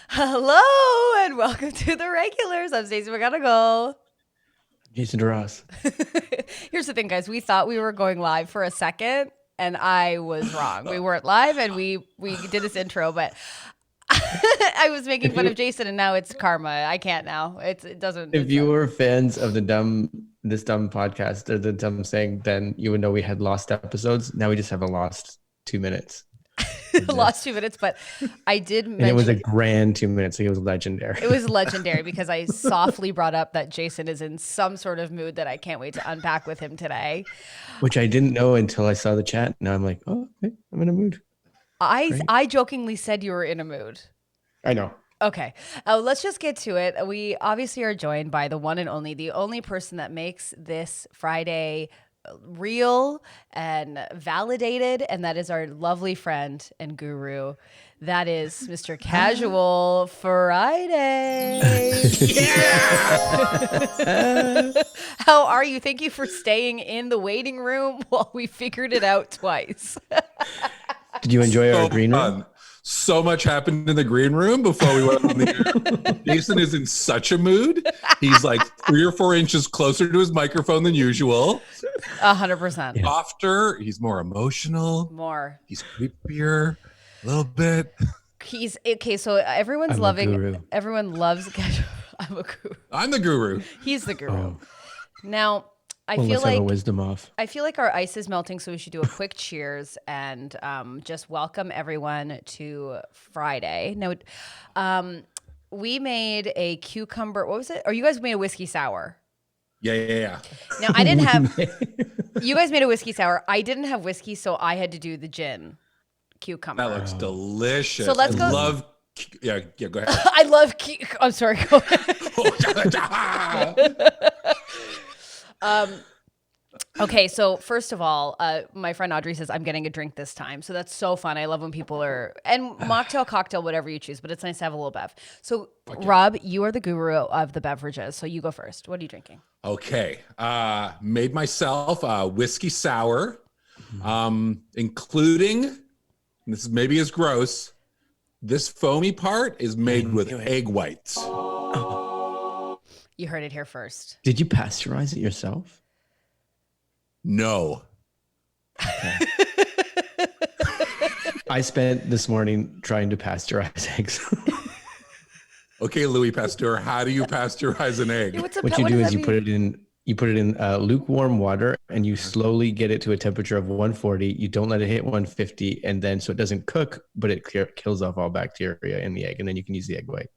Hello and welcome to the regulars. I'm Stacey McGonigal. Jason DeRoss. Here's the thing, guys. We thought we were going live for a second, and I was wrong. We weren't live, and we did this intro, but I was making fun of Jason, and now it's karma. I can't now. It doesn't. If you were fans of this dumb podcast or the dumb saying, then you would know we had lost episodes. Now we just have a lost 2 minutes. Lost 2 minutes, but I did mention. And it was a grand 2 minutes. So it was legendary. It was legendary because I softly brought up that Jason is in some sort of mood that I can't wait to unpack with him today. Which I didn't know until I saw the chat. Now I'm like, oh, okay, I'm in a mood. I jokingly said you were in a mood. I know. Okay, let's just get to it. We obviously are joined by the one and only, the only person that makes this Friday real and validated, and that is our lovely friend and guru. That is Mr. Casual Friday. How are you? Thank you for staying in the waiting room while we figured it out twice. Did you enjoy our green room? So much happened in the green room before we went on the air. Jason is in such a mood. He's like 3 or 4 inches closer to his microphone than usual. 100%. Softer. He's more emotional. More. He's creepier a little bit. He's okay. So everyone's loving. Everyone loves. I'm a guru. I'm the guru. He's the guru. Oh. Now. I feel like wisdom off. I feel like our ice is melting, so we should do a quick cheers and just welcome everyone to Friday. Now, we made a cucumber. What was it? Or you guys made a whiskey sour? Yeah. Now I didn't have. You guys made a whiskey sour. I didn't have whiskey, so I had to do the gin cucumber. That looks delicious. So let's go. Love. Yeah. Go ahead. I love. I'm sorry. Go ahead. Okay, so first of all, my friend Audrey says I'm getting a drink this time, so that's so fun. I love when people are and mocktail, cocktail, whatever you choose, but it's nice to have a little bev. So, okay. Rob, you are the guru of the beverages, so you go first. What are you drinking? Okay, made myself a whiskey sour, including, and this is maybe as gross. This foamy part is made with egg whites. You heard it here first. Did you pasteurize it yourself? No. Okay. I spent this morning trying to pasteurize eggs. Okay, Louis Pasteur, how do you pasteurize an egg? What you do is you put it in lukewarm water and you slowly get it to a temperature of 140. You don't let it hit 150, and then so it doesn't cook, but it kills off all bacteria in the egg, and then you can use the egg white.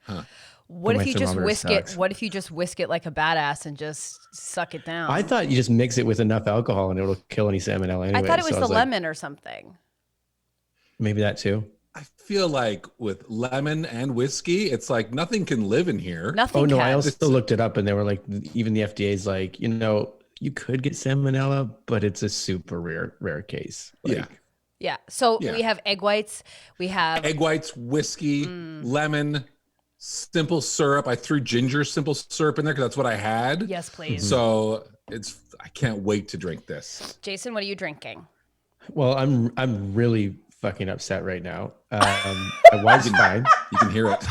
Huh. What if you just whisk it? What if you just whisk it like a badass and just suck it down? I thought you just mix it with enough alcohol and it'll kill any salmonella anyway. I thought it was the lemon or something. Maybe that too. I feel like with lemon and whiskey, it's like nothing can live in here. Nothing. Oh no, I also looked it up and they were like, even the FDA's like, you could get salmonella, but it's a super rare case. Yeah. So we have egg whites. We have egg whites, whiskey, lemon. Simple syrup. I threw ginger simple syrup in there because that's what I had. Yes, please. So I can't wait to drink this. Jason, what are you drinking? Well, I'm really fucking upset right now. I was fine. You can hear it.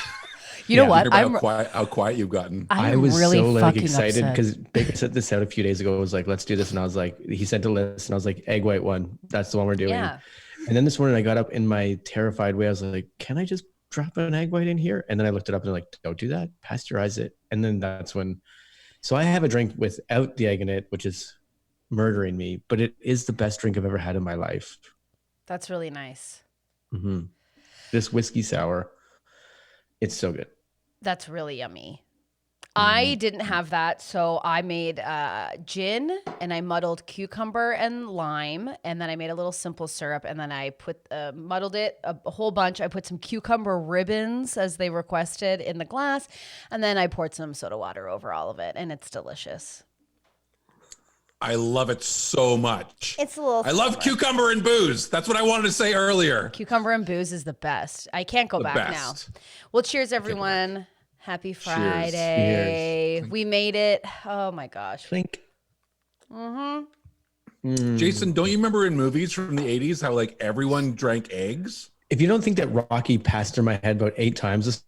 You know what? How quiet you've gotten. I was really so excited because Baker sent this out a few days ago. I was like, let's do this. And I was like, he sent a list and I was like, egg white one. That's the one we're doing. Yeah. And then this morning I got up in my terrified way. I was like, can I just drop an egg white in here? And then I looked it up and they're like, don't do that, pasteurize it. And then that's when, so I have a drink without the egg in it, which is murdering me, but it is the best drink I've ever had in my life. That's really nice. Mm-hmm. This whiskey sour, it's so good. That's really yummy. I didn't have that, so I made gin, and I muddled cucumber and lime, and then I made a little simple syrup, and then I muddled it a whole bunch. I put some cucumber ribbons, as they requested, in the glass, and then I poured some soda water over all of it, and it's delicious. I love it so much. It's a little. I love cucumber and booze. That's what I wanted to say earlier. Cucumber and booze is the best. I can't go back now. Well, cheers, everyone. Happy Friday. Cheers. We made it. Oh my gosh. Clink. Jason, don't you remember in movies from the 80s how like everyone drank eggs? If you don't think that Rocky passed through my head about 8 times this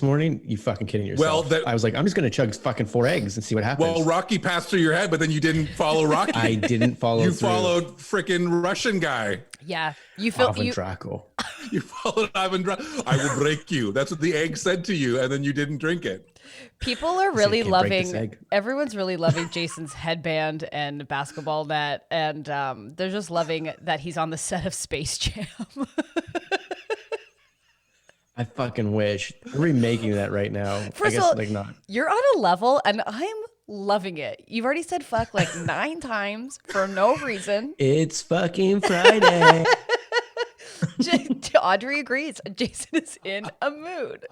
morning, you fucking kidding yourself. Well, I was like, I'm just going to chug fucking 4 eggs and see what happens. Well, Rocky passed through your head, but then you didn't follow Rocky. I didn't follow You through. followed freaking Russian guy. Yeah. You feel Ivan you, Draco. You followed Ivan Draco. I will break you. That's what the egg said to you, and then you didn't drink it. people are really "Can't break this loving egg." everyone's really loving Jason's headband and basketball net, and they're just loving that he's on the set of Space Jam. I fucking wish. They're remaking that right now. First I of guess all, like not. you're on a level, and I'm loving it. You've already said fuck like 9 times for no reason. It's fucking Friday. Audrey agrees. Jason is in a mood.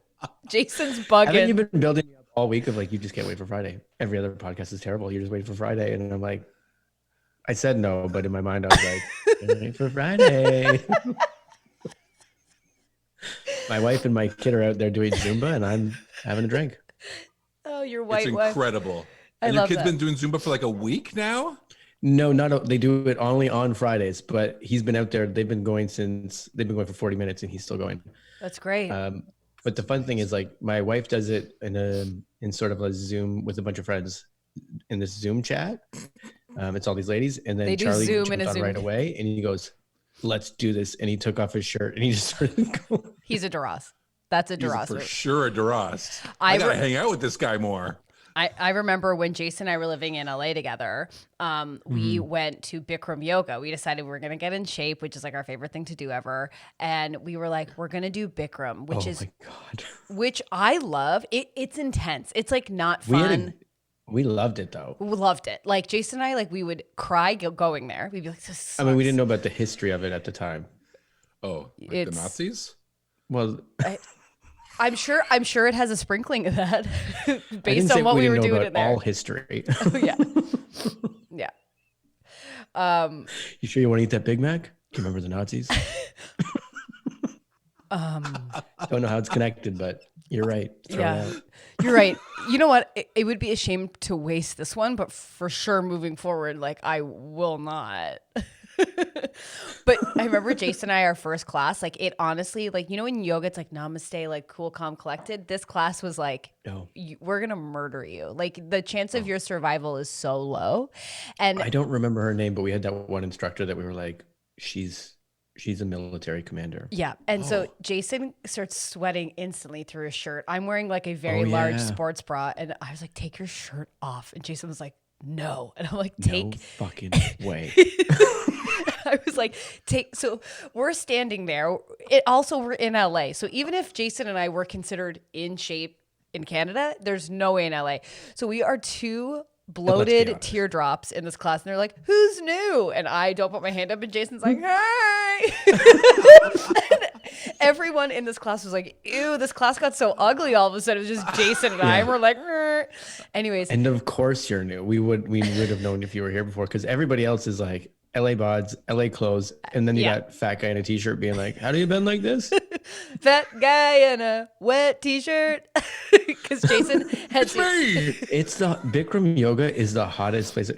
Jason's Haven't you bugging. been building up all week of like, you just can't wait for Friday? Every other podcast is terrible. You're just waiting for Friday. And I'm like, I said no, but in my mind, I was like, "Can't wait for Friday." My wife and my kid are out there doing Zumba, and I'm having a drink. Oh, your It's white wife. incredible. I And your love kid's that. been doing Zumba for like a week now? No, they do it only on Fridays, but he's been out there. They've been going for 40 minutes, and he's still going. That's great. But the fun thing is, like, my wife does it in sort of a Zoom with a bunch of friends in this Zoom chat. It's all these ladies, and then They do Charlie Zoom jumped in a on Zoom. right away, and he goes, "Let's do this," and he took off his shirt, and he just started going. He's a DeRoss. That's a He's DeRoss. for move. sure a DeRoss. I I gotta re- hang out with this guy more. I remember when Jason and I were living in LA together, we went to Bikram yoga. We decided we were going to get in shape, which is like our favorite thing to do ever. And we were like, we're going to do Bikram, which Oh is, my god, which I love. It's intense. It's like not we fun. we loved it though. We loved it. Like Jason and I, like we would cry going there. We'd be like, this I mean, we sucks. didn't know about the history of it at the time. Oh, like the It's- Nazis? Well, I'm sure it has a sprinkling of that I based didn't on say what we didn't were know doing about in there. all history. Yeah. Yeah. You sure you want to eat that Big Mac? Do you remember the Nazis? Don't know how it's connected, but you're right. Throw it Yeah. out. You're right. You know what? It would be a shame to waste this one, but for sure moving forward, like I will not. But I remember Jason and I, our first class, like it honestly, like, you know, in yoga, it's like namaste, like cool, calm, collected. This class was like, No. we're going to murder you. Like the chance of your survival is so low. And I don't remember her name, but we had that one instructor that we were like, she's a military commander. yeah. And Oh. so Jason starts sweating instantly through his shirt. I'm wearing like a very large yeah. sports bra. And I was like, take your shirt off. And Jason was like, no. And I'm like, No take. fucking way. I was like, so we're standing there. We're in LA. So even if Jason and I were considered in shape in Canada, there's no way in LA. So we are two bloated honest. teardrops in this class. And they're like, who's new? And I don't put my hand up and Jason's like, hi. And everyone in this class was like, ew, this class got so ugly all of a sudden. It was just Jason and I. And we're like, "Rrr." Anyways. And of course you're new. We would have known if you were here before, because everybody else is like LA bods, LA clothes, and then you Yeah. got fat guy in a t-shirt being like, "How do you bend like this?" Fat guy in a wet t-shirt. Because Jason had It's me. It's the Bikram yoga is the hottest place.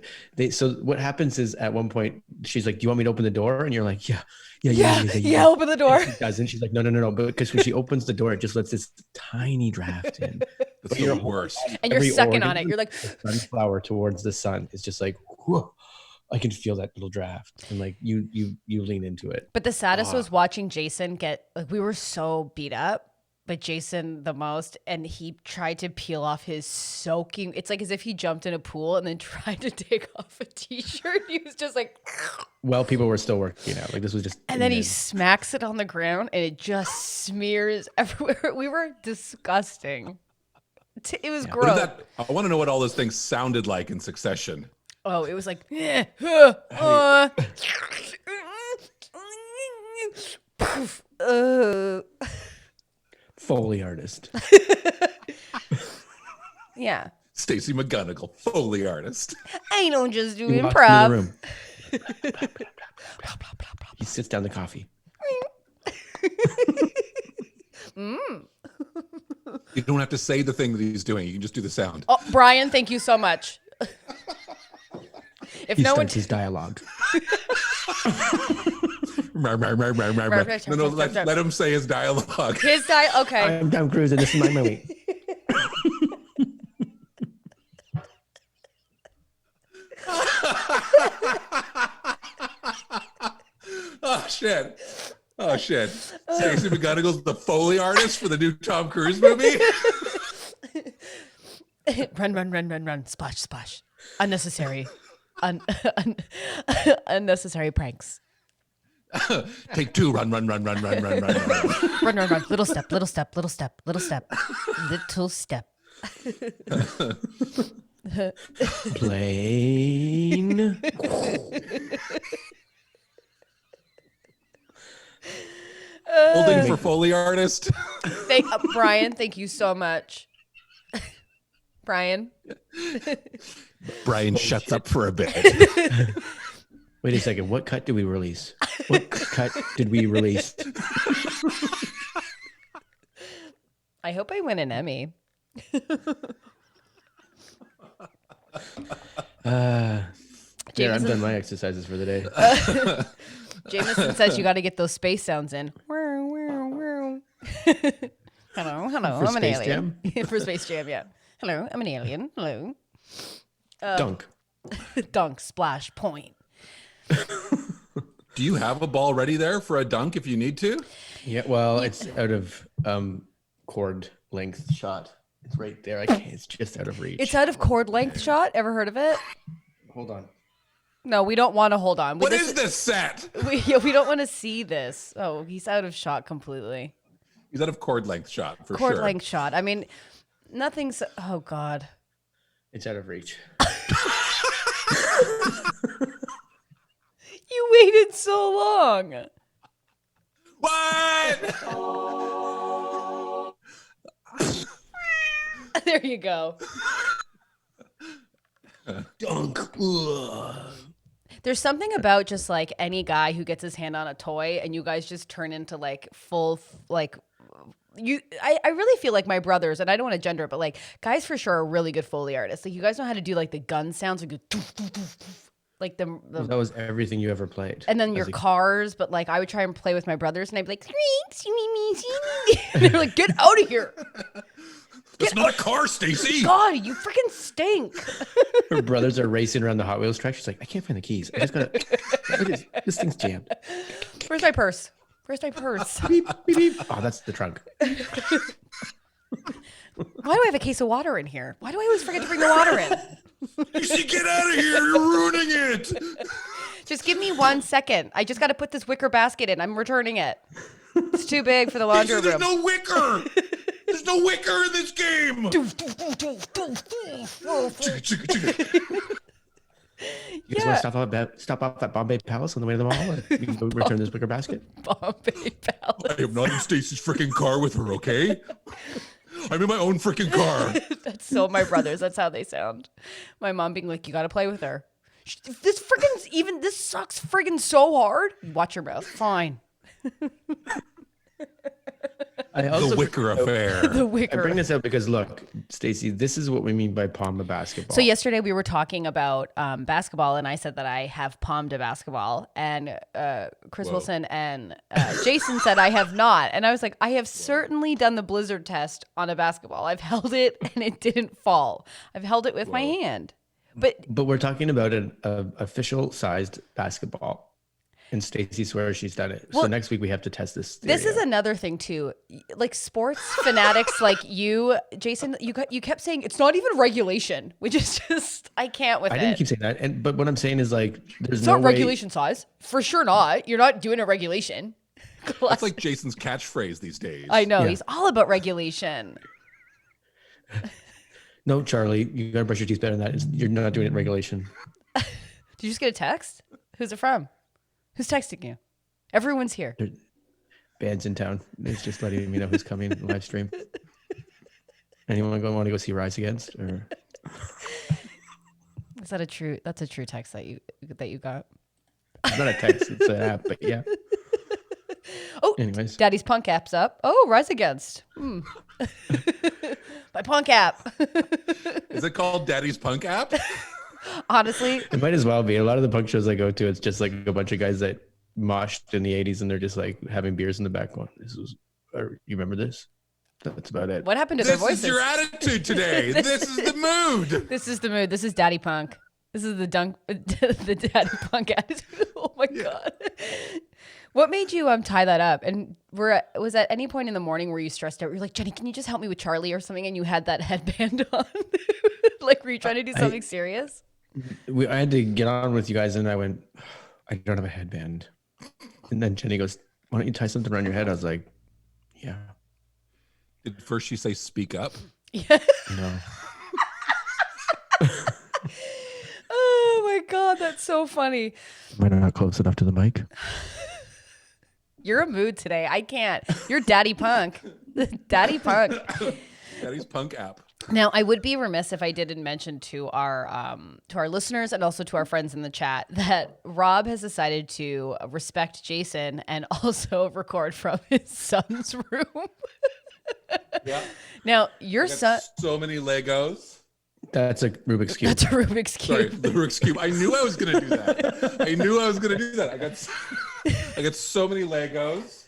So what happens is at one point she's like, "Do you want me to open the door?" And you're like, "Yeah, open the door. And she doesn't. She's like, no. But because when she opens the door, it just lets this tiny draft in. That's But you're the worst. And you're Every sucking organ on it. You're like, sunflower towards the sun. It's just like, whoa, I can feel that little draft, and like you lean into it. but the saddest was watching Jason get, like, we were so beat up, but Jason the most, and he tried to peel off his soaking. It's like as if he jumped in a pool and then tried to take off a t-shirt. He was just like, Well, people were still working out. Like this was just. and then he mid. smacks it on the ground and it just smears everywhere. We were disgusting. It was What gross. did that, I want to know what all those things sounded like in succession. Oh, it was like, poof, Foley artist. yeah. Stacey McGonigal, Foley artist. I don't just do He walks into improv. the room. He sits down the coffee. You don't have to say the thing that he's doing. You can just do the sound. Oh, Brian, thank you so much. If He no one, starts his dialogue. No, let him say his dialogue. Okay. I'm cruising. This is my movie. Oh shit. Stacey McGonigal's the Foley artist for the new Tom Cruise movie. Run. Splash, splash. Unnecessary. Unnecessary pranks. Take 2. Run. Run. Little step. Plane. Holding for Foley artist. Brian, thank you so much. Brian, shuts up for a bit. Wait a second. What cut did we release? I hope I win an Emmy. Yeah, I'm done my exercises for the day. Jameson says you got to get those space sounds in. Hello, I'm an alien. For Space Jam, yeah. Hello, I'm an alien. Hello. Dunk, splash, point. Do you have a ball ready there for a dunk if you need to? Yeah, well, it's out of chord length shot. It's right there. I can't. It's just out of reach. It's out of chord length shot. Ever heard of it? Hold on. No, we don't want to hold on. What is this set? We don't want to see this. Oh, he's out of shot completely. He's out of chord length shot for sure. Chord length shot. I mean, nothing's. Oh God. It's out of reach. You waited so long. What? There you go. Dunk. There's something about just like any guy who gets his hand on a toy and you guys just turn into like full like you. I really feel like my brothers, and I don't want to gender it, but like guys for sure are really good Foley artists. Like you guys know how to do like the gun sounds, like the that was everything you ever played. And then your cars, but like I would try and play with my brothers and I'd be like, and they're like, get out of here. That's not a car, Stacey. God, you freaking stink. Her brothers are racing around the Hot Wheels track. She's like, I can't find the keys. I just gotta. This thing's jammed. Where's my purse? Beep, beep, beep. Oh, that's the trunk. Why do I have a case of water in here? Why do I always forget to bring the water in? You should get out of here. You're ruining it. Just give me 1 second. I just got to put this wicker basket in. I'm returning it. It's too big for the laundry room. There's no wicker. There's no wicker in this game. You guys want to stop off at Bombay Palace on the way to the mall? And we can go return this wicker basket. Bombay Palace. I am not in Stacey's freaking car with her, okay? I'm in my own freaking car. That's so my brothers. That's how they sound. My mom being like, you got to play with her. This sucks friggin' so hard. Watch your mouth. Fine. The wicker affair. The wicker. I bring this up because look, Stacey, this is what we mean by palm a basketball. So yesterday we were talking about basketball, and I said that I have palmed a basketball, and Chris Wilson and Jason said I have not, and I was like, I have certainly done the blizzard test on a basketball. I've held it and it didn't fall. I've held it with my hand, but we're talking about an official sized basketball. And Stacey swears she's done it. Well, so next week we have to test this theory. This is another thing too. Like sports fanatics like you, Jason, you kept saying it's not even regulation, which is just I can't with it. I didn't keep saying that. But what I'm saying is like there's it's no not regulation size. For sure not. You're not doing a regulation. That's like Jason's catchphase these days. I know. Yeah. He's all about regulation. No, Charlie, you gotta brush your teeth better than that. You're not doing it in regulation. Did you just get a text? Who's it from? Who's texting you? Everyone's here. Band's in town. It's just letting me know who's coming live stream. Anyone want to go see Rise Against? Or is that a true? That's a true text that you got. It's not a text. It's an app. But yeah. Oh, anyways, Daddy's Punk app's up. Oh, Rise Against. My Punk app. Is it called Daddy's Punk app? Honestly, it might as well be. A lot of the punk shows I go to, it's just like a bunch of guys that moshed in the 80s and they're just like having beers in the back going, you remember this? That's about it. What happened to their voices? This is your attitude today. This is the mood. This is the mood. This is Daddy Punk. This is the Daddy Punk attitude. Oh my God. What made you tie that up? And was at any point in the morning where you stressed out? You're like, Jenny, can you just help me with Charlie or something? And you had that headband on. Like, were you trying to do something serious? I had to get on with you guys, and I went, I don't have a headband. And then Jenny goes, why don't you tie something around your head? I was like, yeah. Did first she say speak up? Yeah. No. Oh my God, that's so funny. Am I not close enough to the mic? You're a mood today. I can't. You're Daddy Punk. Daddy Punk. Daddy's Punk app. Now, I would be remiss if I didn't mention to our listeners and also to our friends in the chat that Rob has decided to respect Jason and also record from his son's room. Yeah. Now, your son. So many Legos. That's a Rubik's Cube. That's a Rubik's Cube. Sorry, the Rubik's Cube. I knew I was going to do that. I got so many Legos.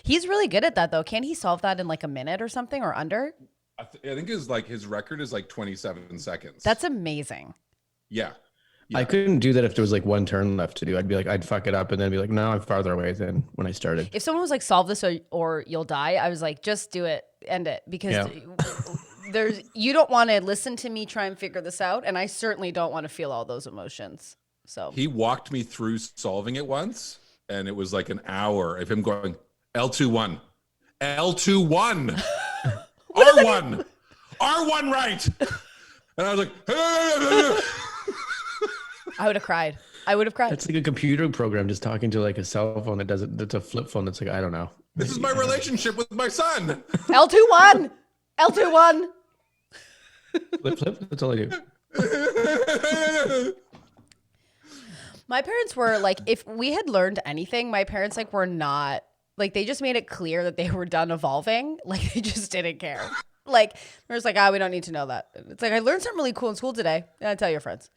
He's really good at that, though. Can't he solve that in like a minute or something or under? I think his record is like 27 seconds. That's amazing. Yeah. I couldn't do that if there was like one turn left to do. I'd fuck it up and then be like, no, I'm farther away than when I started. If someone was like, solve this or you'll die, I was like, just do it, end it. Because you don't want to listen to me try and figure this out. And I certainly don't want to feel all those emotions. So he walked me through solving it once, and it was like an hour of him going, L21, L21, R1, R1 right. And I was like, I would have cried. It's like a computer program just talking to like a cell phone that's a flip phone. That's like, I don't know. This is my relationship with my son. L21. Flip. That's all I do. My parents were like, if we had learned anything, my parents like were not like, they just made it clear that they were done evolving. Like they just didn't care. Like they're just like, we don't need to know that. It's like, I learned something really cool in school today. Tell your friends.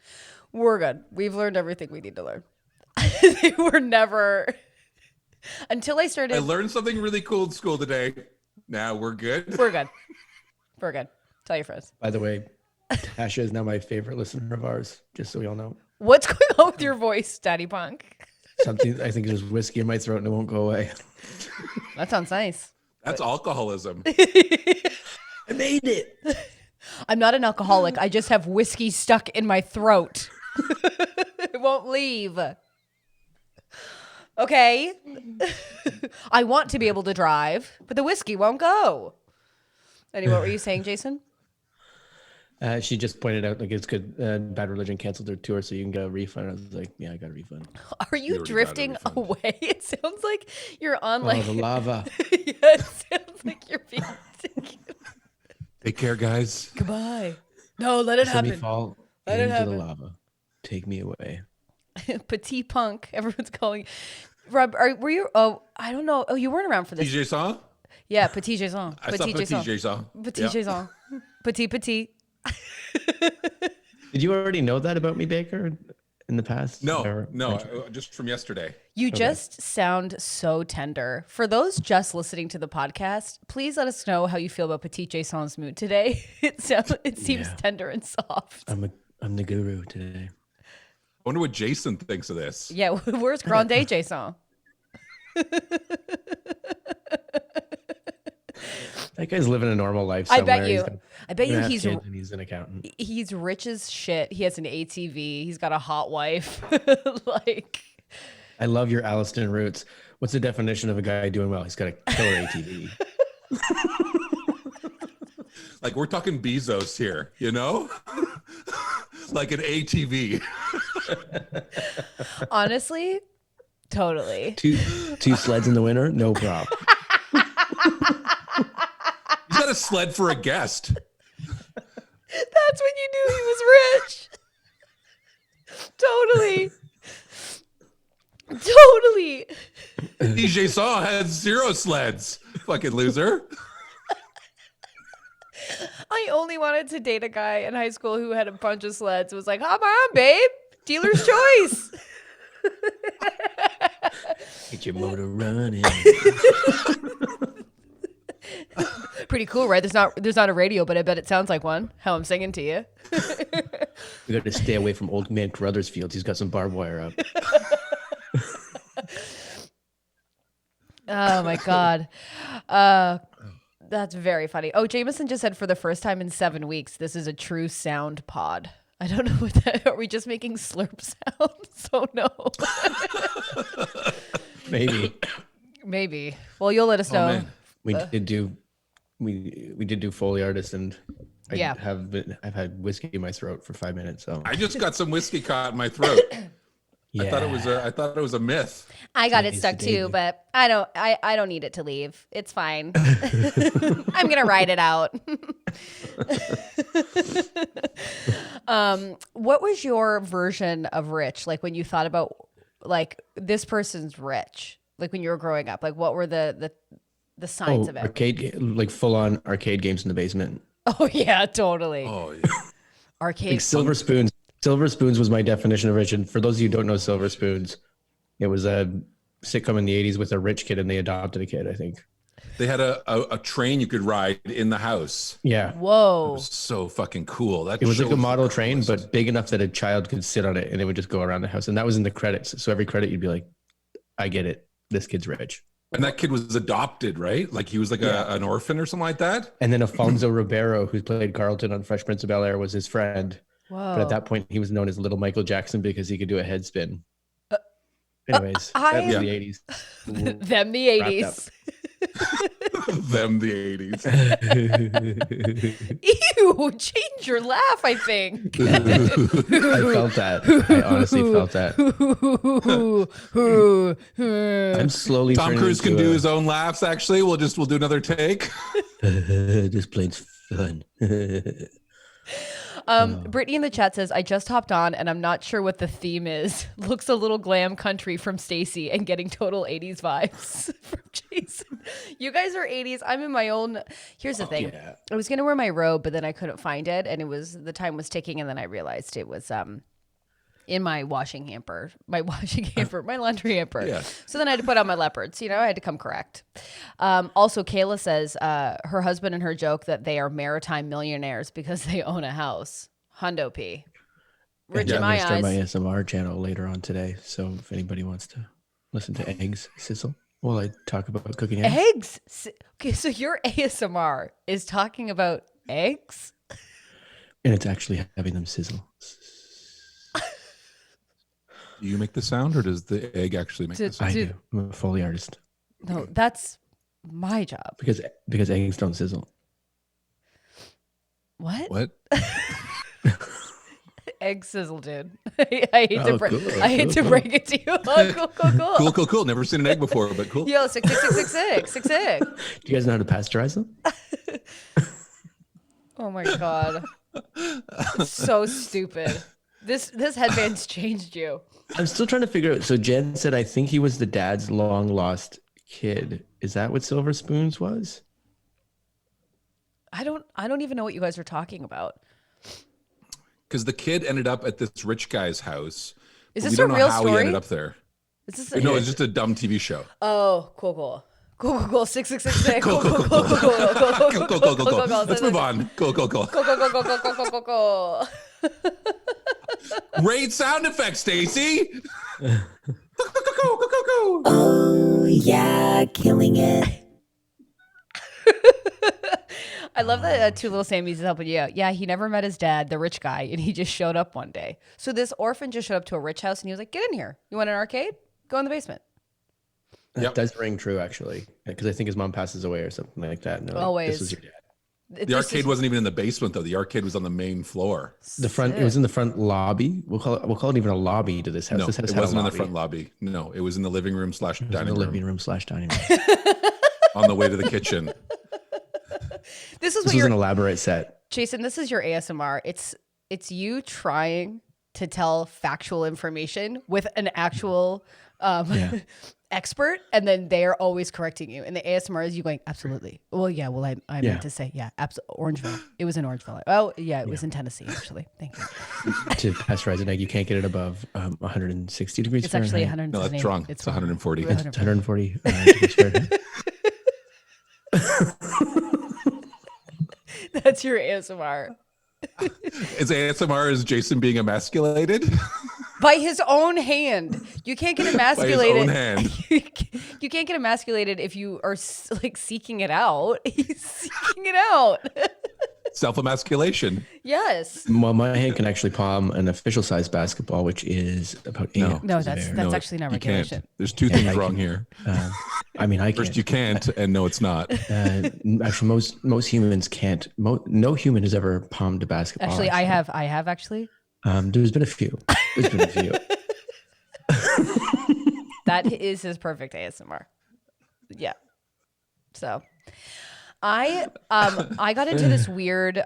We're good. We've learned everything we need to learn. They were never until I started. I learned something really cool in school today. Now we're good. We're good. Tell your friends. By the way, Tasha is now my favorite listener of ours, just so we all know. What's going on with your voice, Daddy Punk? Something, I think there's whiskey in my throat and it won't go away. That sounds nice. That's alcoholism. I made it. I'm not an alcoholic. I just have whiskey stuck in my throat. It won't leave. Okay. I want to be able to drive, but the whiskey won't go. Anyway, what were you saying, Jason? She just pointed out, like, it's good. Bad Religion canceled their tour, so you can get a refund. I was like, yeah, I got a refund. Are you drifting away? It sounds like you're on like the lava. Yeah, it sounds like you're being taken. Take care, guys. Goodbye. No, let it happen. Let me fall Let it into happen. the lava. Take me away. Petite Punk. Everyone's calling. Rob, were you? Oh, I don't know. Oh, you weren't around for this. DJ song? Yeah, Petit Jason. I saw Petit Jason. Petit Jason. Petit. Did you already know that about me, Baker, in the past? No, just from yesterday. You just sound so tender. For those just listening to the podcast, please let us know how you feel about Petit Jason's mood today. It seems tender and soft. I'm the guru today. I wonder what Jason thinks of this. Yeah, where's Grande Jason? That guy's living a normal life somewhere. I bet you he's an accountant. He's rich as shit. He has an ATV. He's got a hot wife. Like, I love your Alliston roots. What's the definition of a guy doing well? He's got a killer ATV. Like, we're talking Bezos here, you know? Like an ATV. honestly, totally. Two sleds in the winter, no problem. He's got a sled for a guest. That's when you knew he was rich. Totally. DJ Saw had 0 sleds. Fucking loser. I only wanted to date a guy in high school who had a bunch of sleds. It was like, hop on, babe. Dealer's choice. Get your motor running. Pretty cool, right? There's not a radio, but I bet it sounds like one. How I'm singing to you. We got to stay away from old man Carruthers fields. He's got some barbed wire up. Oh my God. That's very funny. Oh, Jameson just said for the first time in 7 weeks, this is a true sound pod. I don't know what that, are we just making slurp sounds? Oh no. Maybe. Well, you'll let us know. Man. We did do Foley Artists, and I've had whiskey in my throat for 5 minutes. So I just got some whiskey caught in my throat. yeah. I thought it was a myth. I got it stuck too, but I don't need it to leave. It's fine. I'm gonna ride it out. What was your version of rich? Like when you thought about like this person's rich, like when you were growing up, like what were the signs of it? Arcade, like full on arcade games in the basement. Oh yeah, totally. Oh yeah. Arcade. Like Silver Spoons. Silver Spoons was my definition of rich. And for those of you who don't know Silver Spoons, it was a sitcom in the 80s with a rich kid and they adopted a kid, I think. They had a train you could ride in the house. Yeah. It Whoa. was so fucking cool. It was like a model train, but big enough that a child could sit on it and it would just go around the house. And that was in the credits. So every credit you'd be like, I get it. This kid's rich. And that kid was adopted, right? Like he was like an orphan or something like that. And then Alfonso Ribeiro, who played Carlton on Fresh Prince of Bel-Air, was his friend. Whoa. But at that point, he was known as Little Michael Jackson because he could do a head spin. Anyways, that was the 80s. Them the 80s. Them the 80s. Ew, change your laugh, I think. I felt that. I honestly felt that. I'm slowly Tom Cruise can do his own laughs, actually. We'll do another take. This plane's fun. Brittany in the chat says, I just hopped on and I'm not sure what the theme is. Looks a little glam country from Stacy and getting total 80s vibes from Jason. You guys are 80s. I'm in my own. Here's the thing. Yeah. I was going to wear my robe, but then I couldn't find it. And the time was ticking. And then I realized it was in my laundry hamper, my laundry hamper. Yeah. So then I had to put on my leopards. I had to come correct. Also, Kayla says her husband and her joke that they are maritime millionaires because they own a house. Hundo P. Rich in my start eyes. my ASMR channel later on today. So if anybody wants to listen to eggs sizzle while I talk about cooking eggs. Eggs? Okay, so your ASMR is talking about eggs? And it's actually having them sizzle. Do you make the sound or does the egg actually make the sound? I do. I'm a Foley artist. No, that's my job. Because eggs don't sizzle. What? Egg sizzle, dude. I hate to break it to you. Oh, Cool. Never seen an egg before, but cool. Yo, 66666. Do you guys know how to pasteurize them? Oh my God. It's so stupid. This headband's changed you. I'm still trying to figure out. So Jen said, I think he was the dad's long lost kid. Is that what Silver Spoons was? I don't even know what you guys are talking about. Because the kid ended up at this rich guy's house. Is but this we a don't know real how story? he ended up there. Is this No, it's just a dumb TV show. Oh, cool. 6666. Cool. Let's move on. Cool. Go. Great sound effects, Stacy. Oh, yeah, killing it. I love that Two Little Sammys is helping you out. Yeah, he never met his dad, the rich guy, and he just showed up one day. So this orphan just showed up to a rich house, and he was like, get in here. You want an arcade? Go in the basement. That does ring true, actually. Because I think his mom passes away or something like that. No, Always. This was your dad. The arcade wasn't even in the basement, though. The arcade was on the main floor. The front. It was in the front lobby. We'll call it even a lobby to this house. No, This house it had a wasn't in the lobby. front lobby. No, it was in the living room / It was in dining the room living room / dining room. on the way to the kitchen. This is This what was an you're, elaborate set. Jason, this is your ASMR. It's you trying to tell factual information with an actual expert, and then they're always correcting you. And the ASMR is you going, absolutely. Well, yeah. Well, I meant to say, yeah, Orangeville. It was in Orangeville. Oh, yeah, it was in Tennessee, actually. Thank you. To pasteurize an egg, you can't get it above 160 degrees It's actually Fahrenheit. 170. No, that's wrong. It's 140. It's 140 degrees Fahrenheit. That's your ASMR. Is ASMR is Jason being emasculated? By his own hand. You can't get emasculated. By his own hand. You can't get emasculated if you are like seeking it out. He's seeking it out. Self-emasculation. Yes. Well, my hand can actually palm an official size basketball, which is about 8 ounces No, of that's air. actually not You regulation. can't. There's two things wrong here. I mean, I First, can't. you can't, and no, it's not. Actually, most humans can't. No human has ever palmed a basketball. Actually, I have actually. There's been a few. That is his perfect ASMR. Yeah. So I got into this weird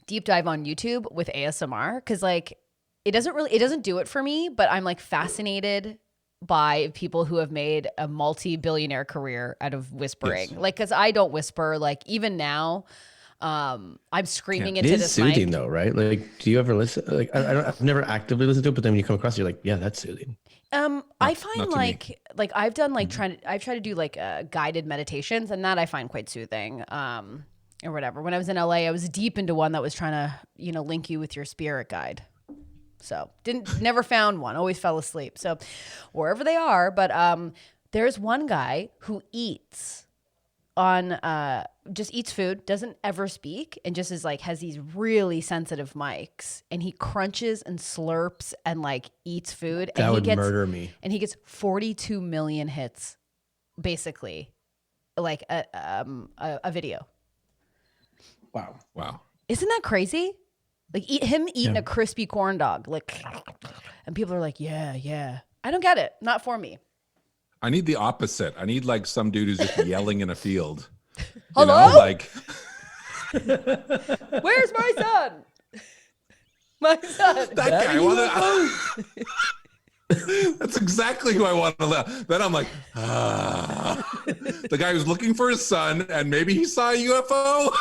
deep dive on YouTube with ASMR because like it doesn't do it for me, but I'm like fascinated by people who have made a multi-billionaire career out of whispering. Yes. Like, cause I don't whisper, like even now, I'm screaming It into is this soothing mic. though, right? Like, do you ever listen? Like, I've never actively listened to it, but then when you come across it, you're like, yeah, that's soothing. I find not to me. like I've done like I've tried to do like guided meditations, and that I find quite soothing. Or whatever. When I was in LA, I was deep into one that was trying to, link you with your spirit guide. So never found one, always fell asleep. So wherever they are, but there's one guy who eats on just eats food, doesn't ever speak, and just is like has these really sensitive mics, and he crunches and slurps and like eats food. That and would murder me. And he gets 42 million hits, basically, like a video. Wow. Isn't that crazy? Like eating a crispy corn dog, like, and people are like, yeah. I don't get it. Not for me. I need the opposite. I need like some dude who's just yelling in a field. Hello? Like, Where's my son? My son. that guy. That's exactly who I want to laugh. Then I'm like, the guy who's looking for his son, and maybe he saw a UFO.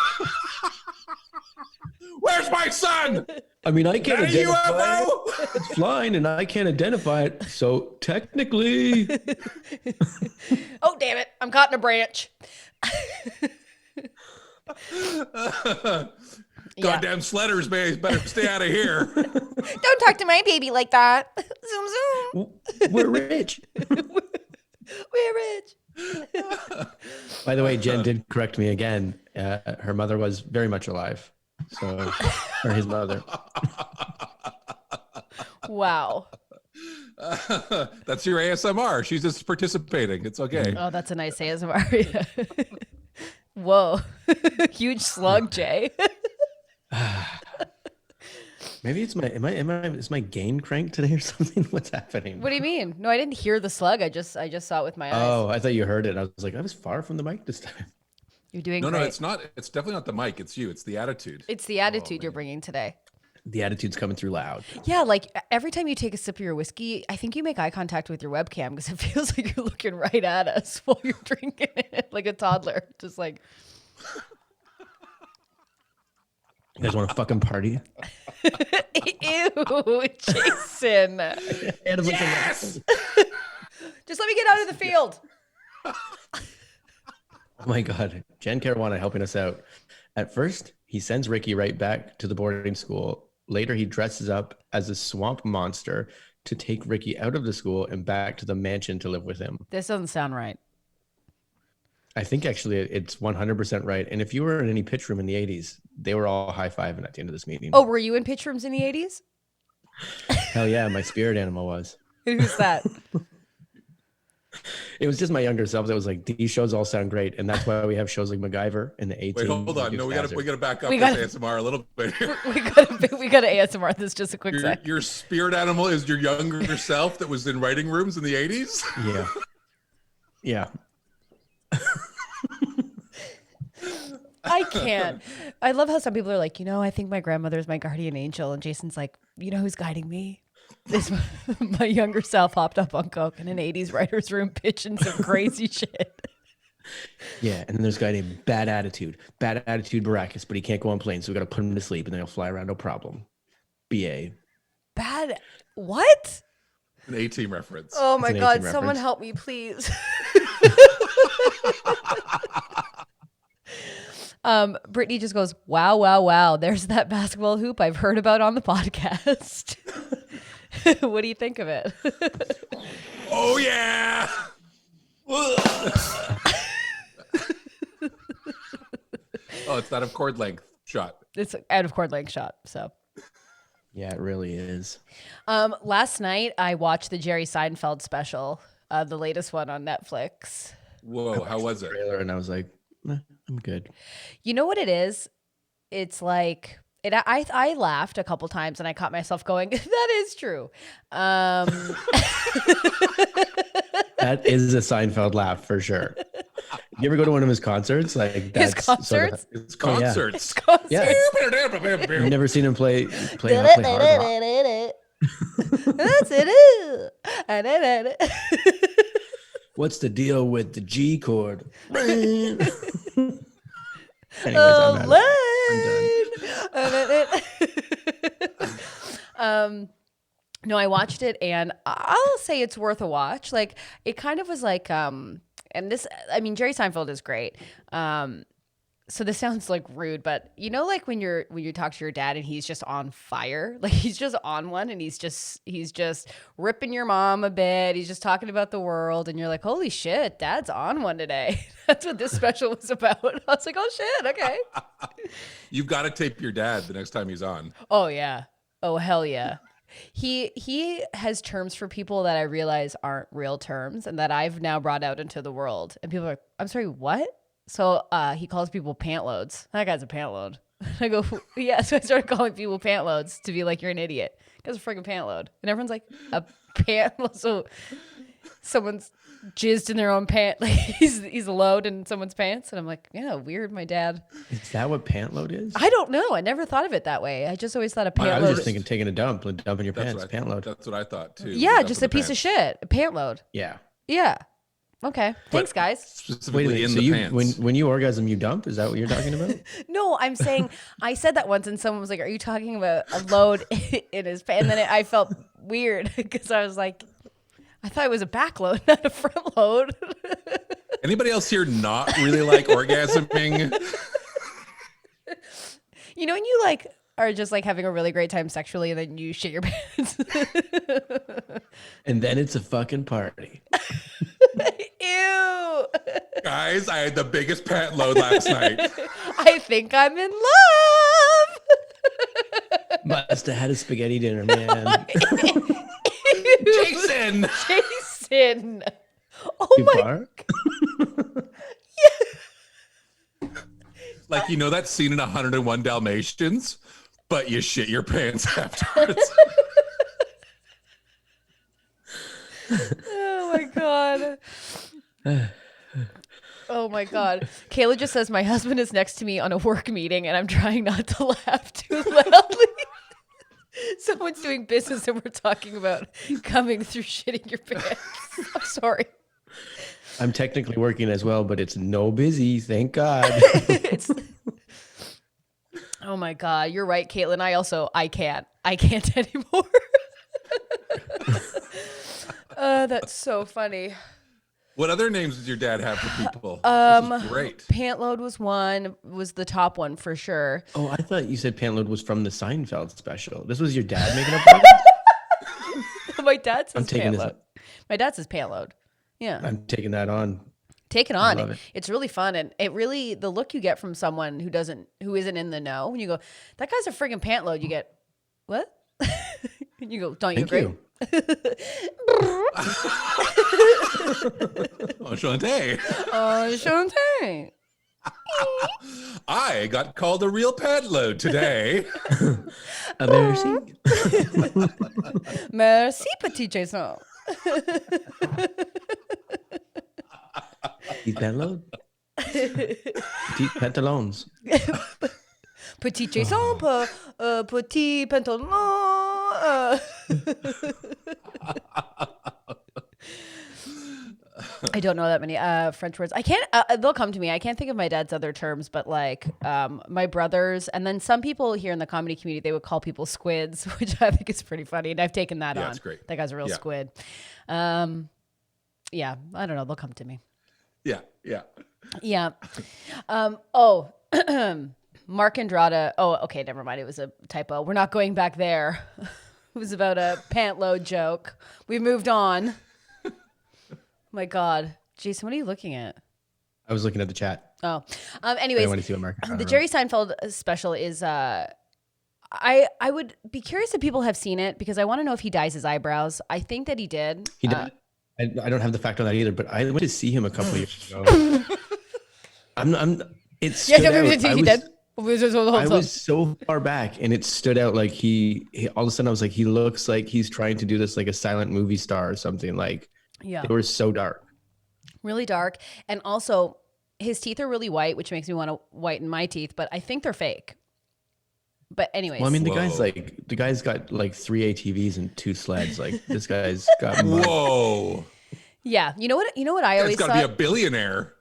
Where's my son? I mean, I can't Is that a identify UFO? it. It's flying, and I can't identify it. So technically, Oh, damn it. I'm caught in a branch. Goddamn sledders, man. Better stay out of here. Don't talk to my baby like that. Zoom, zoom. we're rich. We're rich. By the way, Jen did correct me again. Her mother was very much alive. So, or his mother. Wow. That's your ASMR. She's just participating. It's okay. Oh, that's a nice ASMR. Yeah. Whoa. Huge slug, Jay. Maybe it's is my gain crank today or something? What's happening? What do you mean? No, I didn't hear the slug. I just saw it with my eyes. Oh, I thought you heard it. I was like, I was far from the mic this time. You're doing No, great. it's not. It's definitely not the mic. It's you. It's the attitude. It's the attitude you're bringing today. The attitude's coming through loud. Yeah, like every time you take a sip of your whiskey, I think you make eye contact with your webcam because it feels like you're looking right at us while you're drinking it, like a toddler. Just like, You guys want to fucking party? ew, Jason. Yes. Just let me get out of the field. Oh my God. Jen Caruana helping us out. At first, he sends Ricky right back to the boarding school. Later, he dresses up as a swamp monster to take Ricky out of the school and back to the mansion to live with him. This doesn't sound right. I think actually it's 100% right. And if you were in any pitch room in the 80s, they were all high-fiving at the end of this meeting. Oh, were you in pitch rooms in the 80s? Hell yeah, my spirit animal was. Who's that? It was just my younger self that was like, these shows all sound great. And that's why we have shows like MacGyver and the 18. Wait, hold on. No, we gotta back up We this gotta- ASMR a little bit here. we got to ASMR this just a quick sec. Your spirit animal is your younger self that was in writing rooms in the 80s? Yeah. Yeah. I can't. I love how some people are like, I think my grandmother's my guardian angel. And Jason's like, you know who's guiding me? This my younger self hopped up on coke in an 80s writer's room pitching some crazy shit. Yeah, and then there's a guy named Bad Attitude Baracus, but he can't go on planes, so we got to put him to sleep, and then he'll fly around no problem. BA. Bad what? An A-Team reference. Oh my an god, 18 someone reference. help me, please. Brittany just goes, wow, wow, wow. There's that basketball hoop I've heard about on the podcast. What do you think of it? Oh, yeah. Oh, it's not a chord length shot. It's out of chord length shot. So, Yeah, it really is. last night I watched the Jerry Seinfeld special, the latest one on Netflix. Whoa, how was it? Trailer, and I was like, I'm good. You know what it is? It's like I laughed a couple times and I caught myself going, that is true. That is a Seinfeld laugh for sure. You ever go to one of his concerts? Like that's concerts? It's Oh, yeah. concerts. Yeah. You've never seen him play hard rock. What's the deal with the G chord? Anyways, I'm done. No, I watched it and I'll say it's worth a watch. Like it kind of was like, and this, I mean, Jerry Seinfeld is great. So this sounds like rude, but you know, like when you talk to your dad and he's just on fire, like he's just on one and he's just ripping your mom a bit. He's just talking about the world and you're like, holy shit, dad's on one today. That's what this special was about. I was like, oh shit. Okay. You've got to tape your dad the next time he's on. Oh yeah. Oh hell yeah. He has terms for people that I realize aren't real terms and that I've now brought out into the world. And people are like, I'm sorry, what? So he calls people pant loads. That guy's a pant load. I go, yeah. So I started calling people pant loads to be like, you're an idiot. That's a freaking pant load. And everyone's like, a pant load. So someone's jizzed in their own pant. Like he's a load in someone's pants. And I'm like, yeah, weird. My dad. Is that what pant load is? I don't know. I never thought of it that way. I just always thought a pant I load. was just thinking taking a dump and dumping your That's pants. what Pant load. That's what I thought too. Yeah, Dump just in a the piece of pants. shit. A pant load. Yeah. Yeah. Okay. Thanks, guys. Specifically Wait a minute. in So the you pants. when you orgasm, you dump? Is that what you're talking about? No, I'm saying I said that once and someone was like, are you talking about a load in his pants? And then I felt weird because I was like, I thought it was a back load, not a front load. Anybody else here not really like orgasming? You know, when you like are just like having a really great time sexually and then you shit your pants. And then it's a fucking party. Ew. Guys, I had the biggest pant load last night. I think I'm in love. Must have had a spaghetti dinner, man. Jason! Jason. Oh Too my far? Like, you know that scene in 101 Dalmatians? But you shit your pants afterwards. Oh my god. Oh my god. Kayla just says my husband is next to me on a work meeting and I'm trying not to laugh too loudly. Someone's doing business and we're talking about coming through shitting your pants. I'm sorry. I'm technically working as well, but it's no busy. Thank God. Oh my god, you're right, Caitlin. I can't anymore. That's so funny. What other names did your dad have for people? This is great. Pant load was the top one for sure. Oh, I thought you said pant load was from the Seinfeld special. This was your dad making up that? My dad says I'm taking pant this load. up. My dad says pant load. Yeah. I'm taking that on. Take it I on. love it. It's really fun. And it really, the look you get from someone who isn't in the know, when you go, that guy's a friggin' pant load, you get, what? And you go, don't you Thank agree? you. Enchanté. Shantae. I got called a real pant load today. Merci. Merci, petit Jason. Petit pant load. Petit pantalons. Petit Jason, petit pantalon. I don't know that many French words. I can't. They'll come to me. I can't think of my dad's other terms, but like my brothers, and then some people here in the comedy community, they would call people squids, which I think is pretty funny, and I've taken that on. That's great. That guy's a real Yeah. squid. Yeah, I don't know. They'll come to me. Yeah, yeah. Yeah. Mark Andrada. Oh, okay. Never mind. It was a typo. We're not going back there. It was about a pant load joke. We've moved on. My God. Jason, what are you looking at? I was looking at the chat. Oh. I Anyways, want to see what Mark. the Jerry Seinfeld special is I would be curious if people have seen it because I want to know if he dyes his eyebrows. I think that he did. He did. I don't have the fact on that either, but I went to see him a couple of years ago. It stood out. He did. I was so far back, and it stood out like he all of a sudden I was like, he looks like he's trying to do this like a silent movie star or something. Like, Yeah. they were so dark. Really dark. And also his teeth are really white, which makes me want to whiten my teeth, but I think they're fake. But anyways. Well, I mean, the Whoa. guy's got like 3 ATVs and 2 sleds. Like, this guy's got money. Whoa. Yeah. You know what I always It's got to be a thought? billionaire.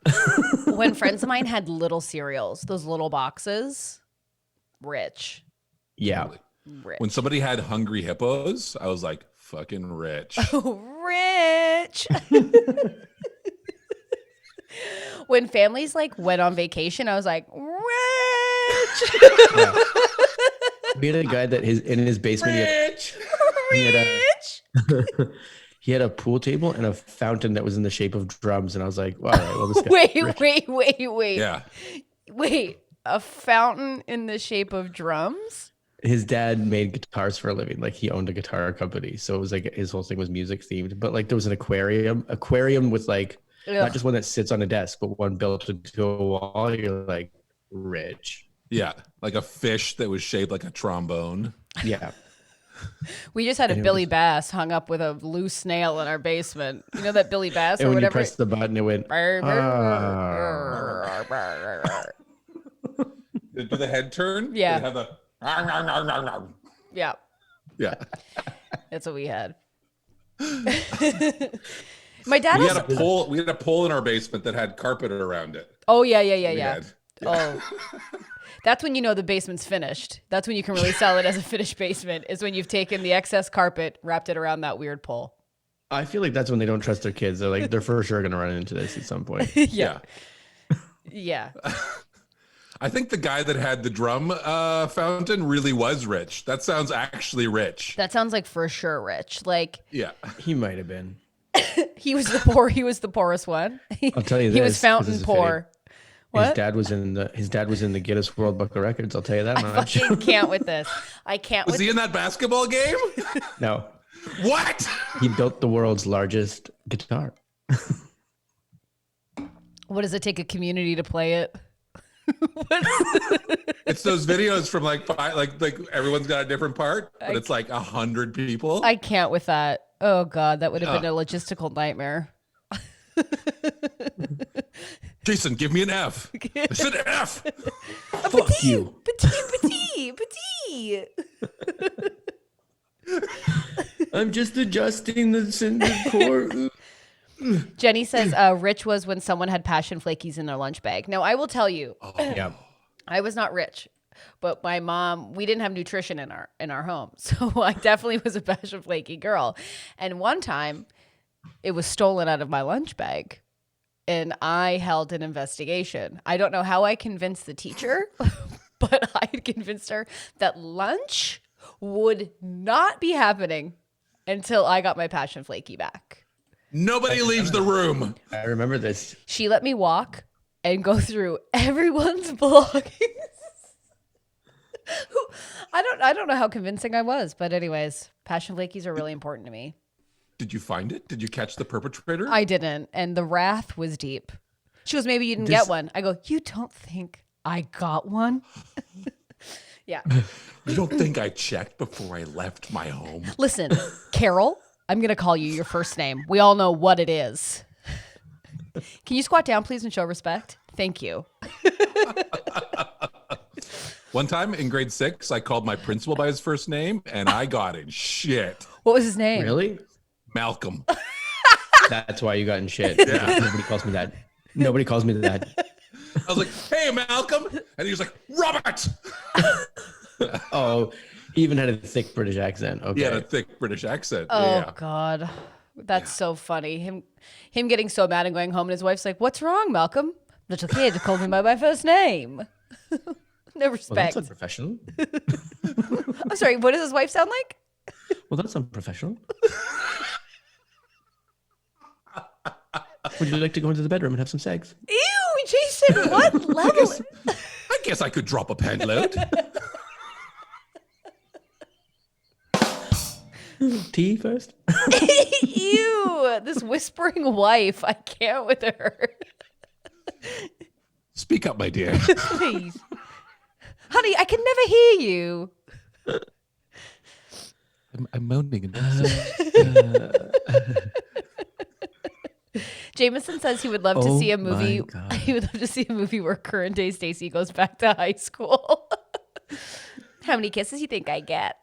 When friends of mine had little cereals, those little boxes, rich. Yeah. Rich. When somebody had hungry hippos, I was like, fucking rich. Rich. When families like went on vacation, I was like, rich. Yeah. We had a guy that in his basement, Rich. Rich. he had a pool table and a fountain that was in the shape of drums. And I was like, all right, well, this guy. Wait. Yeah. Wait, a fountain in the shape of drums? His dad made guitars for a living. Like, he owned a guitar company. So it was like his whole thing was music themed. But like, there was an aquarium with like, not just one that sits on a desk, but one built into a wall. You're like, rich. Yeah. Like a fish that was shaped like a trombone. Yeah. We just had a Anyways. Billy Bass hung up with a loose snail in our basement. You know that Billy Bass And or when you whatever? press the button, it went, Did the head turn? Yeah. Did it have the... Yeah, Yeah. that's what we had. My dad We has. had a pole. We had a pole in our basement that had carpet around it. Oh yeah. We had- Oh, that's when you know the basement's finished. That's when you can really sell it as a finished basement. Is when you've taken the excess carpet, wrapped it around that weird pole. I feel like that's when they don't trust their kids. They're like, they're for sure going to run into this at some point. Yeah. Yeah. I think the guy that had the drum fountain really was rich. That sounds actually rich. That sounds like for sure rich. Like Yeah. He might have been. he was the poor. He was the poorest one. I'll tell you He was this, 'cause fountain this is poor. His What? dad was in the Guinness World Book of Records. I'll tell you that I much. fucking can't with this. I can't Was with he in that basketball game? No, What? he built the world's largest guitar. What does it take a community to play it? It's those videos from like everyone's got a different part, but it's like 100 people. I can't with that. Oh God, that would have been a logistical nightmare. Jason, give me an F. I said F. Fuck you. Petite. I'm just adjusting the chord. Jenny says rich was when someone had passion flakies in their lunch bag. Now I will tell you, Yeah. I was not rich, but my mom, we didn't have nutrition in our home. So I definitely was a passion flaky girl. And one time it was stolen out of my lunch bag and I held an investigation. I don't know how I convinced the teacher, but I had convinced her that lunch would not be happening until I got my passion flaky back. Nobody leaves the room. I remember this. She let me walk and go through everyone's belongings. I don't know how convincing I was, but anyways, passion flakies are really important to me. Did you find it? Did you catch the perpetrator? I didn't, and the wrath was deep. She goes, maybe you didn't get one. I go, you don't think I got one? Yeah. You don't think I checked before I left my home? Listen, Carol, I'm going to call you your first name. We all know what it is. Can you squat down, please, and show respect? Thank you. One time in grade 6, I called my principal by his first name, and I got in shit. What was his name? Really? Malcolm. That's why you got in shit. Yeah. Nobody calls me that. Nobody calls me that. I was like, "Hey, Malcolm," and he was like, "Robert." Oh, he even had a thick British accent. Okay. He had a thick British accent. Oh Yeah. God, that's so funny. Him getting so mad and going home, and his wife's like, "What's wrong, Malcolm? Little kid called me by my first name." No Well, respect. that's unprofessional. I'm sorry. What does his wife sound like? Well, that's unprofessional. Would you like to go into the bedroom and have some sex? Ew, Jason. What level? I guess I could drop a pen load. Tea first? Ew, this whispering wife. I can't with her. Speak up, my dear. Please. Honey, I can never hear you. I'm moaning. Jameson says he would love to Oh see a my movie. God. He would love to see a movie where current day Stacy goes back to high school. How many kisses you think I get?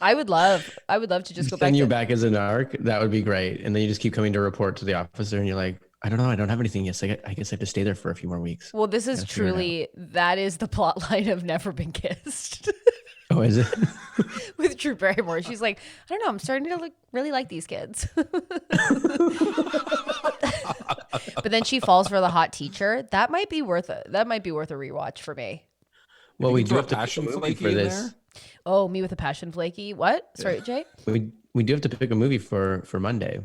I would love to just go back. Send you back as an arc. That would be great. And then you just keep coming to report to the officer, and you're like, I don't know. I don't have anything yet. So I guess I have to stay there for a few more weeks. Well, this is Gotta figure it out. truly, that is the plot line of Never Been Kissed. Oh, is it? With Drew Barrymore. She's like, I don't know, I'm starting to really like these kids. But then she falls for the hot teacher. That might be worth a rewatch for me. Well, we do throw have to pick a Passion movie Flaky for in this. there? Oh, me with a passion flaky. What? Sorry, Jay? We do have to pick a movie for Monday.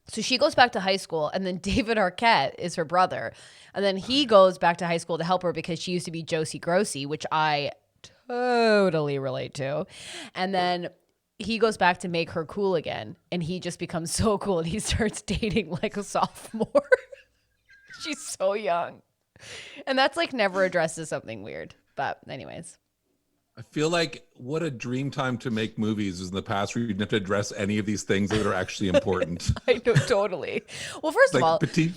So she goes back to high school, and then David Arquette is her brother. And then he goes back to high school to help her because she used to be Josie Grossi, which I totally relate to. And then he goes back to make her cool again, and he just becomes so cool, and he starts dating like a sophomore. She's so young. And that's like never addresses something weird. But anyways. I feel like what a dream time to make movies is in the past where you didn't have to address any of these things that are actually important. I know, totally. Well, first of all, Petite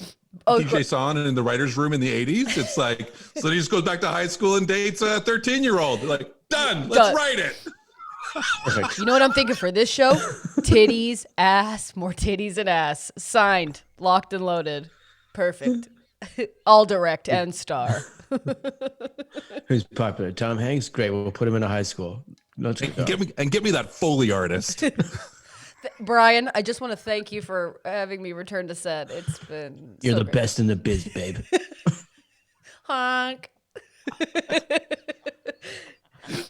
Oh, Jason and in the writer's room in the 80s. It's like, so he just goes back to high school and dates a 13-year-old. Like, done. Let's Done. write it. Perfect. you know what I'm thinking for this show? Titties, ass, more titties and ass. Signed, locked and loaded. Perfect. All direct and star. Who's popular? Tom Hanks? Great. We'll put him in a high school. Let's go. Get me that Foley artist. Brian, I just want to thank you for having me return to set. It's been You're so the great. best in the biz, babe. Honk.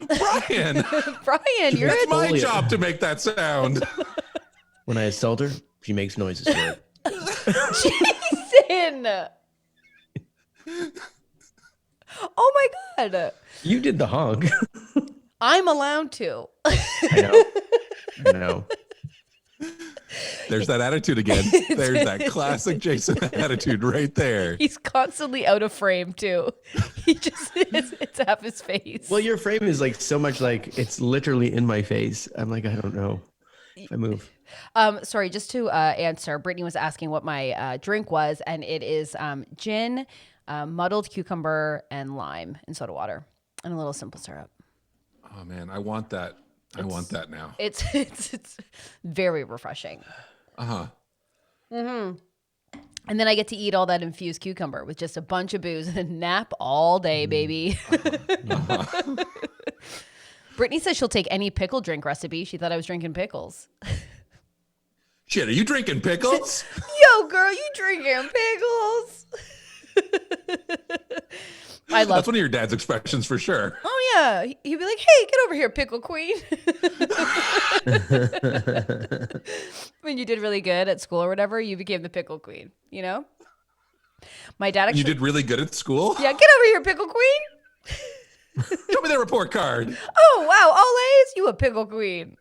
Brian, Brian, you're it's a my Foley. job to make that sound. When I assault her, she makes noises for it. Jason. Oh my God. You did the honk. I'm allowed to. I know. There's that attitude again. There's that classic Jason attitude right there. He's constantly out of frame too. He just it's half his face. Well, your frame is like so much like it's literally in my face. I'm like, I don't know if I move. Sorry, just to answer, Brittany was asking what my drink was, and it is gin, muddled cucumber, and lime and soda water, and a little simple syrup. Oh man, I want that. I want that now. It's very refreshing. Uh-huh. And then I get to eat all that infused cucumber with just a bunch of booze and then nap all day, baby. Brittany says she'll take any pickle drink recipe. She thought I was drinking pickles. Shit, are you drinking pickles? Yo, girl, you drinking pickles? I love. That's one of your dad's expressions for sure. Oh yeah, he'd be like, "Hey, get over here, pickle queen." When you did really good at school or whatever, you became the pickle queen. You know. My dad actually. You did really good at school? Yeah, get over here, pickle queen. Show me that report card. Oh wow, all A's. You a pickle queen.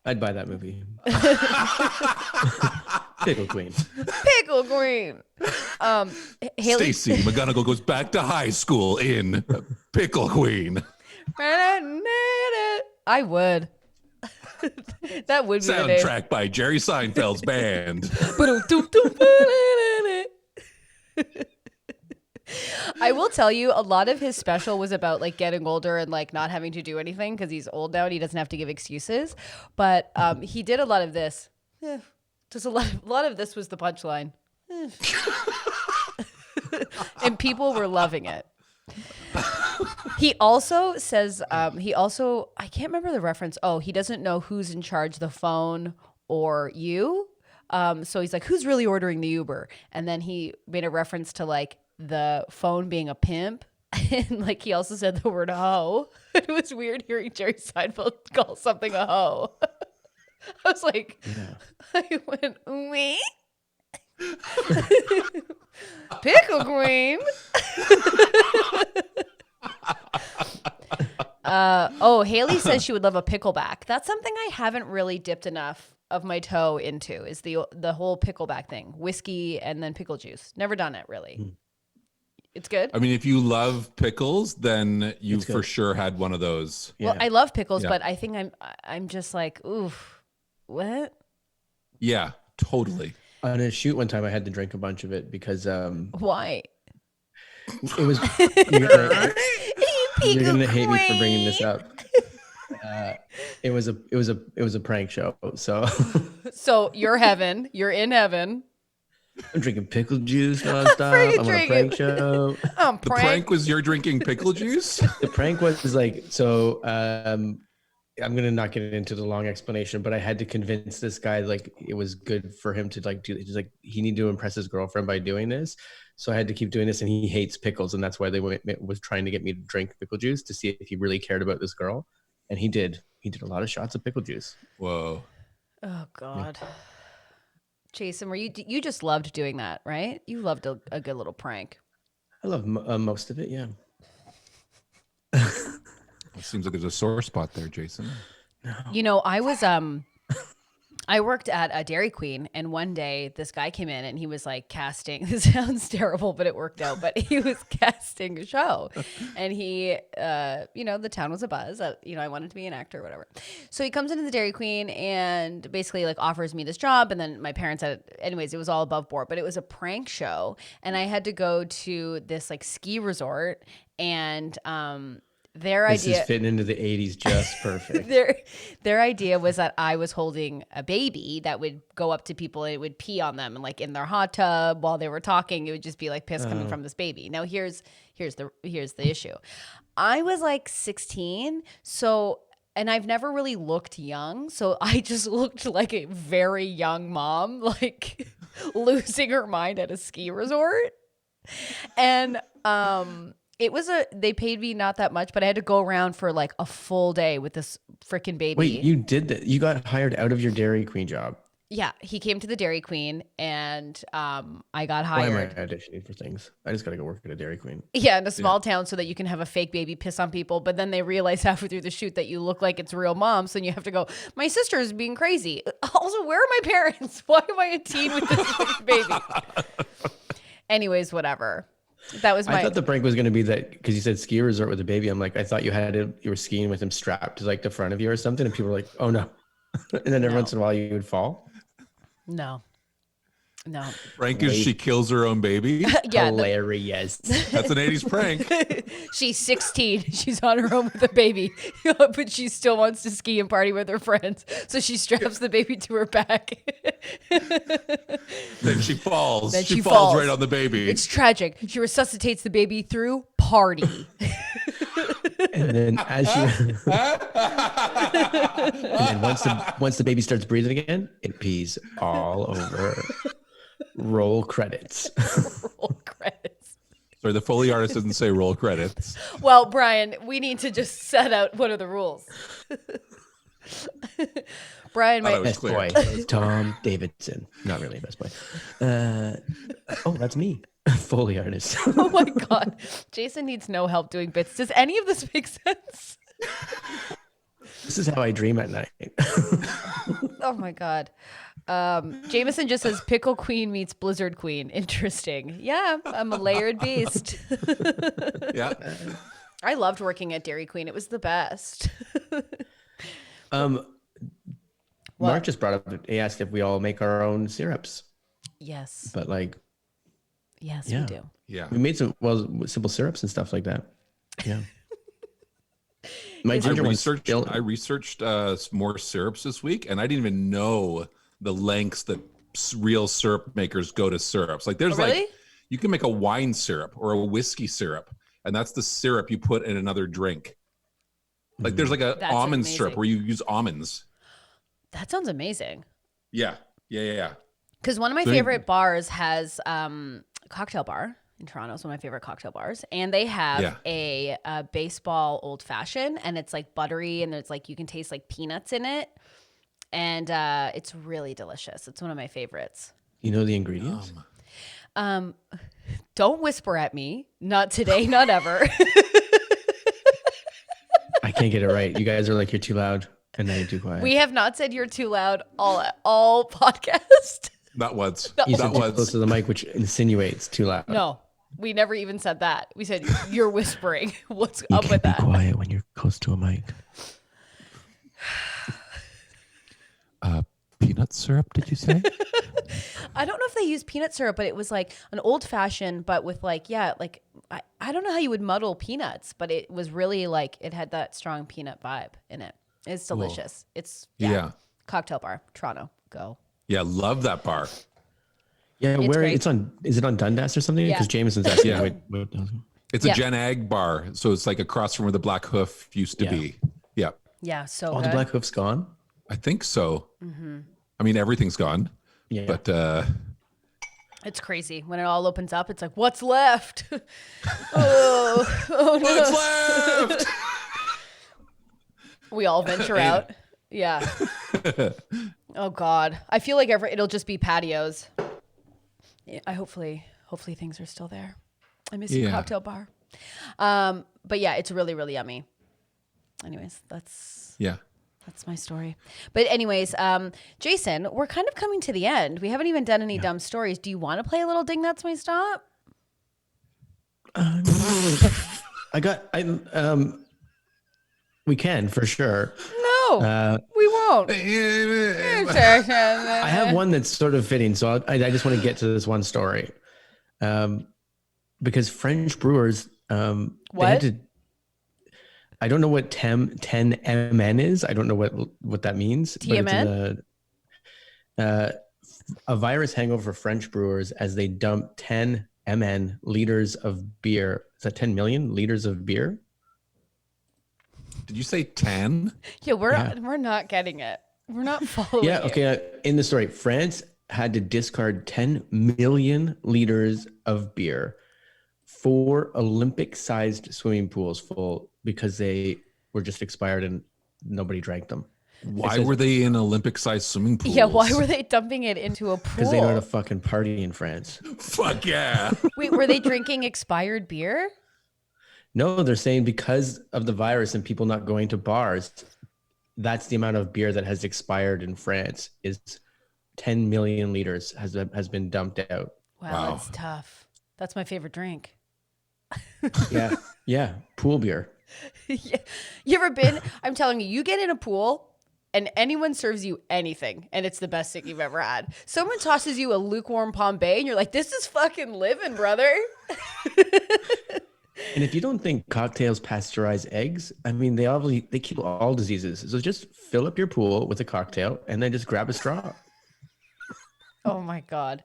I'd buy that movie. Pickle Queen. Pickle queen. Haley. Stacy McGonagall goes back to high school in Pickle Queen. I would. That would be the name. Soundtrack by Jerry Seinfeld's band. I will tell you, a lot of his special was about like getting older and like not having to do anything because he's old now and he doesn't have to give excuses. But he did a lot of this. Just a lot of this was the punchline. And people were loving it. He also says, I can't remember the reference. Oh, he doesn't know who's in charge, the phone or you. So he's like, who's really ordering the Uber? And then he made a reference to like the phone being a pimp. And like he also said the word hoe. It was weird hearing Jerry Seinfeld call something a hoe. I was like, I went, wait. Pickle queen. Haley says she would love a pickleback. That's something I haven't really dipped enough of my toe into, is the whole pickleback thing. Whiskey and then pickle juice. Never done it really. It's good. I mean, if you love pickles, then you for sure had one of those. Well, I love pickles, but I think I'm just like, oof, what? Yeah, totally. On a shoot one time, I had to drink a bunch of it because why? It was. You're gonna hate me for bringing this up. It was a prank show. So you're in heaven. I'm drinking pickle juice nonstop. I'm on a prank show. The prank was you're drinking pickle juice? The prank was like, so I'm going to not get into the long explanation, but I had to convince this guy, like, it was good for him to like do, just like he needed to impress his girlfriend by doing this. So I had to keep doing this, and he hates pickles. And that's why was trying to get me to drink pickle juice to see if he really cared about this girl. And he did. He did a lot of shots of pickle juice. Whoa. Oh God. Yeah. Jason, you just loved doing that, right? You loved a good little prank. I love most of it, yeah. It seems like there's a sore spot there, Jason. No. You know, I worked at a Dairy Queen, and one day this guy came in and he was like casting. This sounds terrible, but it worked out. But he was casting a show, and he, the town was abuzz. I wanted to be an actor or whatever. So he comes into the Dairy Queen and basically like offers me this job. And then my parents anyways, it was all above board, but it was a prank show, and I had to go to this like ski resort, and this is fitting into the 80s just perfect. Their idea was that I was holding a baby that would go up to people and it would pee on them, and like in their hot tub while they were talking, it would just be like piss coming from this baby. Now here's the issue. I was like 16, and I've never really looked young, so I just looked like a very young mom, like losing her mind at a ski resort. And they paid me not that much, but I had to go around for like a full day with this freaking baby. Wait, you did that? You got hired out of your Dairy Queen job? Yeah, he came to the Dairy Queen, and I got hired. Why am I auditioning for things? I just got to go work at a Dairy Queen. Yeah, in a small town, so that you can have a fake baby piss on people. But then they realize halfway through the shoot that you look like it's real mom, so you have to go, my sister is being crazy. Also, where are my parents? Why am I a teen with this baby? Anyways, whatever. I thought the prank was going to be that because you said ski resort with a baby. I'm like, I thought you were skiing with him strapped to like the front of you or something, and people were like, "Oh no!" And then every once in a while you would fall. No. Prank is she kills her own baby. Yeah, hilarious. That's an 80s prank. She's 16. She's on her own with a baby, but she still wants to ski and party with her friends. So she straps the baby to her back. Then she falls. She falls right on the baby. It's tragic. She resuscitates the baby through party. And then once the baby starts breathing again, it pees all over. Roll credits. Roll credits. Sorry, the Foley artist doesn't say roll credits. Well, Brian, we need to just set out what are the rules. Brian, my best boy, Tom Davidson. Not really a best boy. That's me. Foley artist. Oh my God. Jason needs no help doing bits. Does any of this make sense? This is how I dream at night. Oh my God. Jameson just says Pickle Queen meets Blizzard Queen. Interesting. Yeah, I'm a layered beast. Yeah. I loved working at Dairy Queen. It was the best. Mark just brought up, he asked if we all make our own syrups. Yes. But like, Yes, yeah. we do. Yeah. We made some, simple syrups and stuff like that. Yeah. My I ginger one's researched, still, I researched more syrups this week, and I didn't even know the lengths that real syrup makers go to syrups. Like there's Really? like, you can make a wine syrup or a whiskey syrup, and that's the syrup you put in another drink. Like there's like a That's almond amazing. syrup where you use almonds. That sounds amazing. Yeah. Because one of my So- favorite bars has Cocktail Bar in Toronto. It's one of my favorite cocktail bars. And they have a baseball old fashioned, and it's like buttery, and it's like you can taste like peanuts in it. And it's really delicious. It's one of my favorites. you know the ingredients? Don't whisper at me. Not today, not ever. I can't get it right. You guys are like, you're too loud and then you're too quiet. We have not said you're too loud all podcast. Not once. You said Not too close once. to the mic, which insinuates too loud. No, we never even said that. We said you're whispering. What's You up can't with be that? quiet when you're close to a mic. Peanut syrup, did you say? I don't know if they use peanut syrup, but it was like an old fashioned, but with like, I don't know how you would muddle peanuts, but it was really like, it had that strong peanut vibe in it. It's delicious. It's, Yeah. Cocktail Bar, Toronto, go. Yeah, love that bar. Yeah, It's where great. it's on, is it on Dundas or something? Yeah. Because Jameson's asking. Yeah. What It's a Yeah. Gen Ag bar, so it's like across from where the Black Hoof used to Yeah. be. Yeah, Yeah, so all good. the Black Hoof's gone? I think so. I mean, everything's gone, Yeah. but It's crazy. When it all opens up, it's like, what's left? oh no. what's left? We all venture out. Yeah. Oh God. I feel like it'll just be patios. Yeah, hopefully things are still there. I miss your Yeah. Cocktail Bar. But yeah, it's really, really yummy. Anyways, that's Yeah. my story. But anyways, Jason, we're kind of coming to the end. We haven't even done any dumb stories. Do you want to play a little Ding That's My Stop? We can for sure. No, we won't. I have one that's sort of fitting, so I just want to get to this one story, because French brewers, they What? had to. I don't know what 10 MN is. I don't know what that means. TMN? But it's a virus hangover for French brewers as they dump 10 MN liters of beer. Is that 10 million liters of beer? Did you say 10? Yeah, we're not getting it. We're not following. Yeah. you. Okay. In the story, France had to discard 10 million liters of beer, 4 Olympic-sized swimming pools full, because they were just expired and nobody drank them. Why were they in Olympic-sized swimming pools? Yeah, why were they dumping it into a pool? Because they know how to fucking party in France. Fuck yeah. Wait, were they drinking expired beer? No, they're saying because of the virus and people not going to bars, that's the amount of beer that has expired in France is 10 million liters has been dumped out. Wow, that's tough. That's my favorite drink. Yeah. Yeah. Pool beer. Yeah. You ever been? I'm telling you, you get in a pool and anyone serves you anything and it's the best thing you've ever had. Someone tosses you a lukewarm Bombay and you're like, this is fucking living, brother. And if you don't think cocktails pasteurize eggs, I mean, they kill all diseases. So just fill up your pool with a cocktail and then just grab a straw. Oh my God.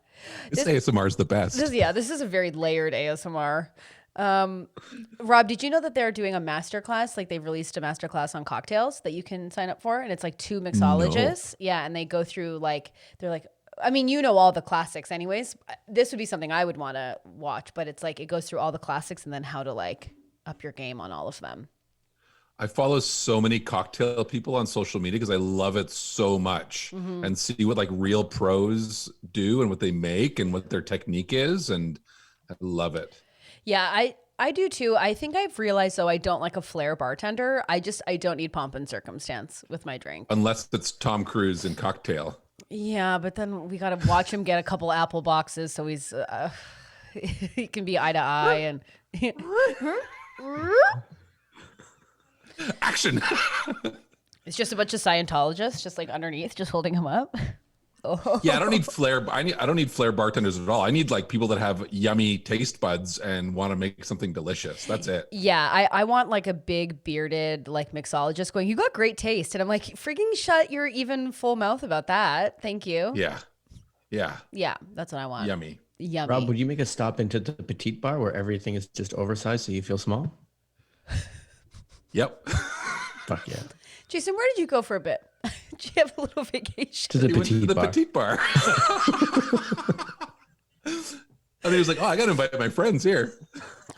This ASMR is the best. This is a very layered ASMR. Rob, did you know that they're doing a masterclass? Like they've released a masterclass on cocktails that you can sign up for, and it's like 2 mixologists. Yeah, and they go through they're like, I mean, you know all the classics, anyways. This would be something I would want to watch, but it's like it goes through all the classics and then how to like up your game on all of them. I follow so many cocktail people on social media because I love it so much and see what like real pros do and what they make and what their technique is. And I love it. Yeah, I do too. I think I've realized though I don't like a flair bartender. I don't need pomp and circumstance with my drink. Unless it's Tom Cruise in Cocktail. Yeah, but then we got to watch him get a couple apple boxes so he's he can be eye to eye and Action. It's just a bunch of Scientologists just like underneath, just holding him up. Oh. Yeah, I don't need flair. I don't need flair bartenders at all. I need like people that have yummy taste buds and want to make something delicious. That's it. Yeah, I want like a big bearded like mixologist going, you got great taste. And I'm like, freaking shut your even full mouth about that. Thank you. Yeah. Yeah, that's what I want. Yummy. Rob, would you make a stop into the Petite Bar where everything is just oversized so you feel small? Yep. Fuck yeah. Jason, where did you go for a bit? Did you have a little vacation? To the He went to Petite the Bar. Petite Bar. And he was like, "Oh, I got to invite my friends here."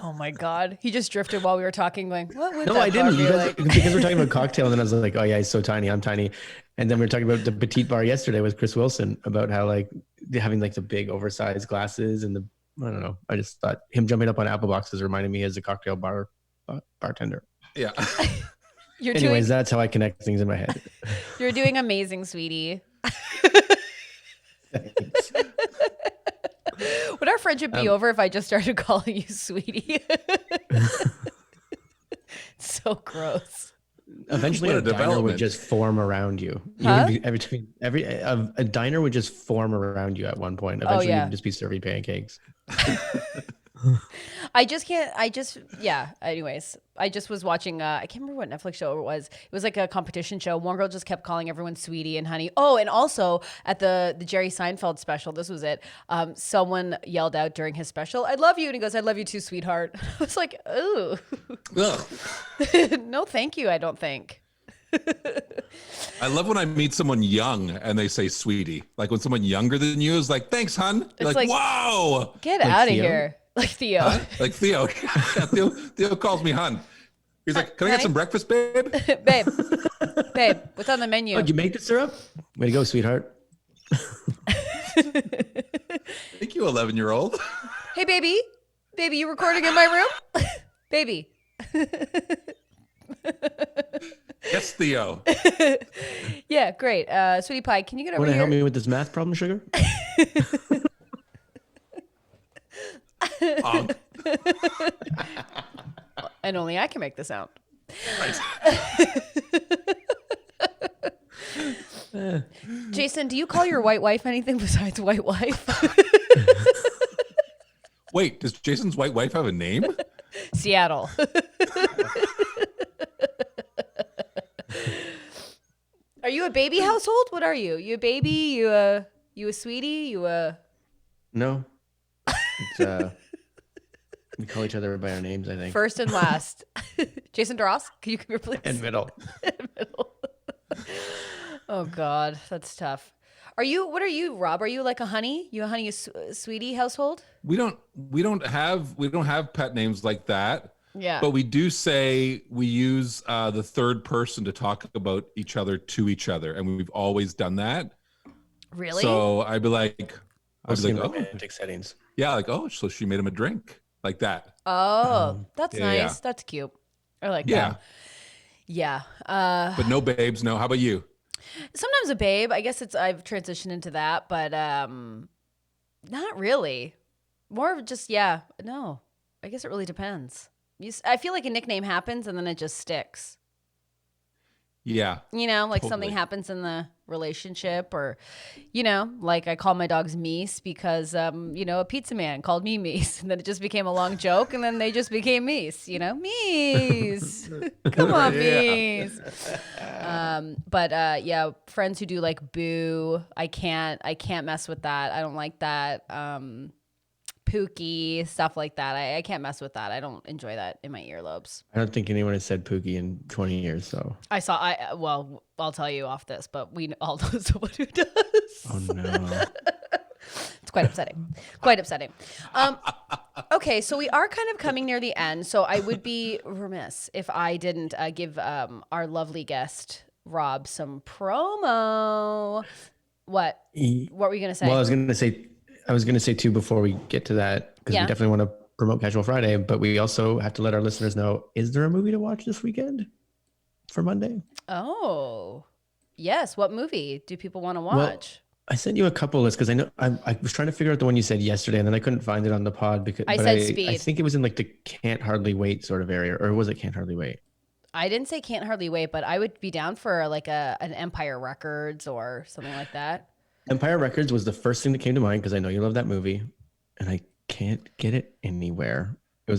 Oh my God. He just drifted while we were talking going, what would No, that I didn't. bar be You guys, like? because we're talking about cocktail, and then I was like, "Oh yeah, he's so tiny. I'm tiny." And then we were talking about the Petite Bar yesterday with Chris Wilson about how like having like the big oversized glasses and the I don't know. I just thought him jumping up on apple boxes reminded me as a cocktail bartender. Yeah. Anyways, that's how I connect things in my head. You're doing amazing, sweetie. Thanks. Would our friendship be over if I just started calling you sweetie? So gross. Eventually, What a a diner would development. just form around you. You Huh? would be, a diner would just form around you at one point. Eventually, yeah. you'd just be serving pancakes. I just can't. Anyways, I just was watching. I can't remember what Netflix show it was. It was like a competition show. One girl just kept calling everyone sweetie and honey. Oh, and also at the Jerry Seinfeld special, this was it. Someone yelled out during his special, "I love you," and he goes, "I love you too, sweetheart." I was like, "Ooh, Ugh. no, thank you." I don't think. I love when I meet someone young and they say "sweetie." Like when someone younger than you is like, "Thanks, hun." You're It's like, like- "Wow." Get Like out of Theo? here, like Theo. Huh? Like Theo. Yeah, Theo calls me hun. He's like, "Can I get Honey? some breakfast, babe?" babe, what's on the menu? Oh, did you make the syrup? Way to go, sweetheart. Thank you, 11-year-old. Hey, baby, you recording in my room? Baby. Yes, Theo. Yeah, great. Sweetie Pie, can you get over Want to here? help me with this math problem, sugar? And only I can make the sound. Jason, do you call your white wife anything besides white wife? Wait, does Jason's white wife have a name? Seattle. Are you a baby household? What are you? You a baby? You a sweetie? You a... No. It's, we call each other by our names, I think. First and last. Jason DeRoss, can you come here, please? And middle. Oh God, that's tough. What are you, Rob? Are you like a honey? You a honey, a sweetie household? We don't have pet names like that. Yeah. But we do say we use the third person to talk about each other to each other, and we've always done that. Really? So I'd be like, Mostly in oh, romantic settings. yeah, like, oh, so she made him a drink, like that. Oh, that's yeah, nice. yeah. That's cute. I like Yeah, that. Yeah. but no babes, no. How about you? Sometimes a babe. I guess I've transitioned into that, but not really. More of just no. I guess it really depends. I feel like a nickname happens and then it just sticks. Yeah, You know, like something Totally. happens in the relationship, or, you know, like I call my dogs Meese because, a pizza man called me Meese, and then it just became a long joke, and then they just became Meese, Meese. Come on, Yeah. Meese. But friends who do like boo, I can't mess with that. I don't like that. Pookie, stuff like that. I can't mess with that. I don't enjoy that in my earlobes. I don't think anyone has said Pookie in 20 years, so. I'll tell you off this, but we all know someone who does. Oh, no. It's quite upsetting. Quite upsetting. Okay, so we are kind of coming near the end, so I would be remiss if I didn't give our lovely guest, Rob, some promo. What were you going to say? Well, I was gonna say too before we get to that, because Yeah. we definitely want to promote Casual Friday, but we also have to let our listeners know: is there a movie to watch this weekend for Monday? Oh, yes. What movie do people want to Well, watch? I sent you a couple lists because I know I was trying to figure out the one you said yesterday, and then I couldn't find it on the pod because I but said I Speed. think it was in like the Can't Hardly Wait sort of area, or was it Can't Hardly Wait? I didn't say Can't Hardly Wait, but I would be down for like an Empire Records or something like that. Empire Records was the first thing that came to mind because I know you love that movie, and I can't get it anywhere.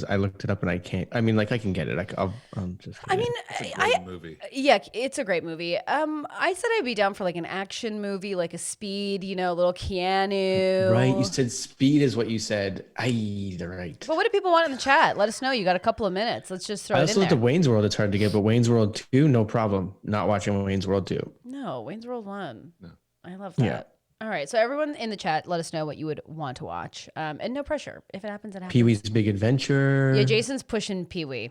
I looked it up and I can't. I mean, like I can get it. I'll just. I mean, It's a great movie. yeah, it's a great movie. I said I'd be down for like an action movie, like a Speed, little Keanu. Right, you said Speed is what you said. They're right. But what do people want in the chat? Let us know. You got a couple of minutes. Let's just throw I it also in looked there. at Wayne's World. It's hard to get, but Wayne's World 2, no problem. Not watching Wayne's World 2. No, Wayne's World 1. No. I love that. Yeah. All right, so everyone in the chat, let us know what you would want to watch. And no pressure. If it happens, it happens. Pee-wee's Big Adventure. Yeah, Jason's pushing Pee-wee.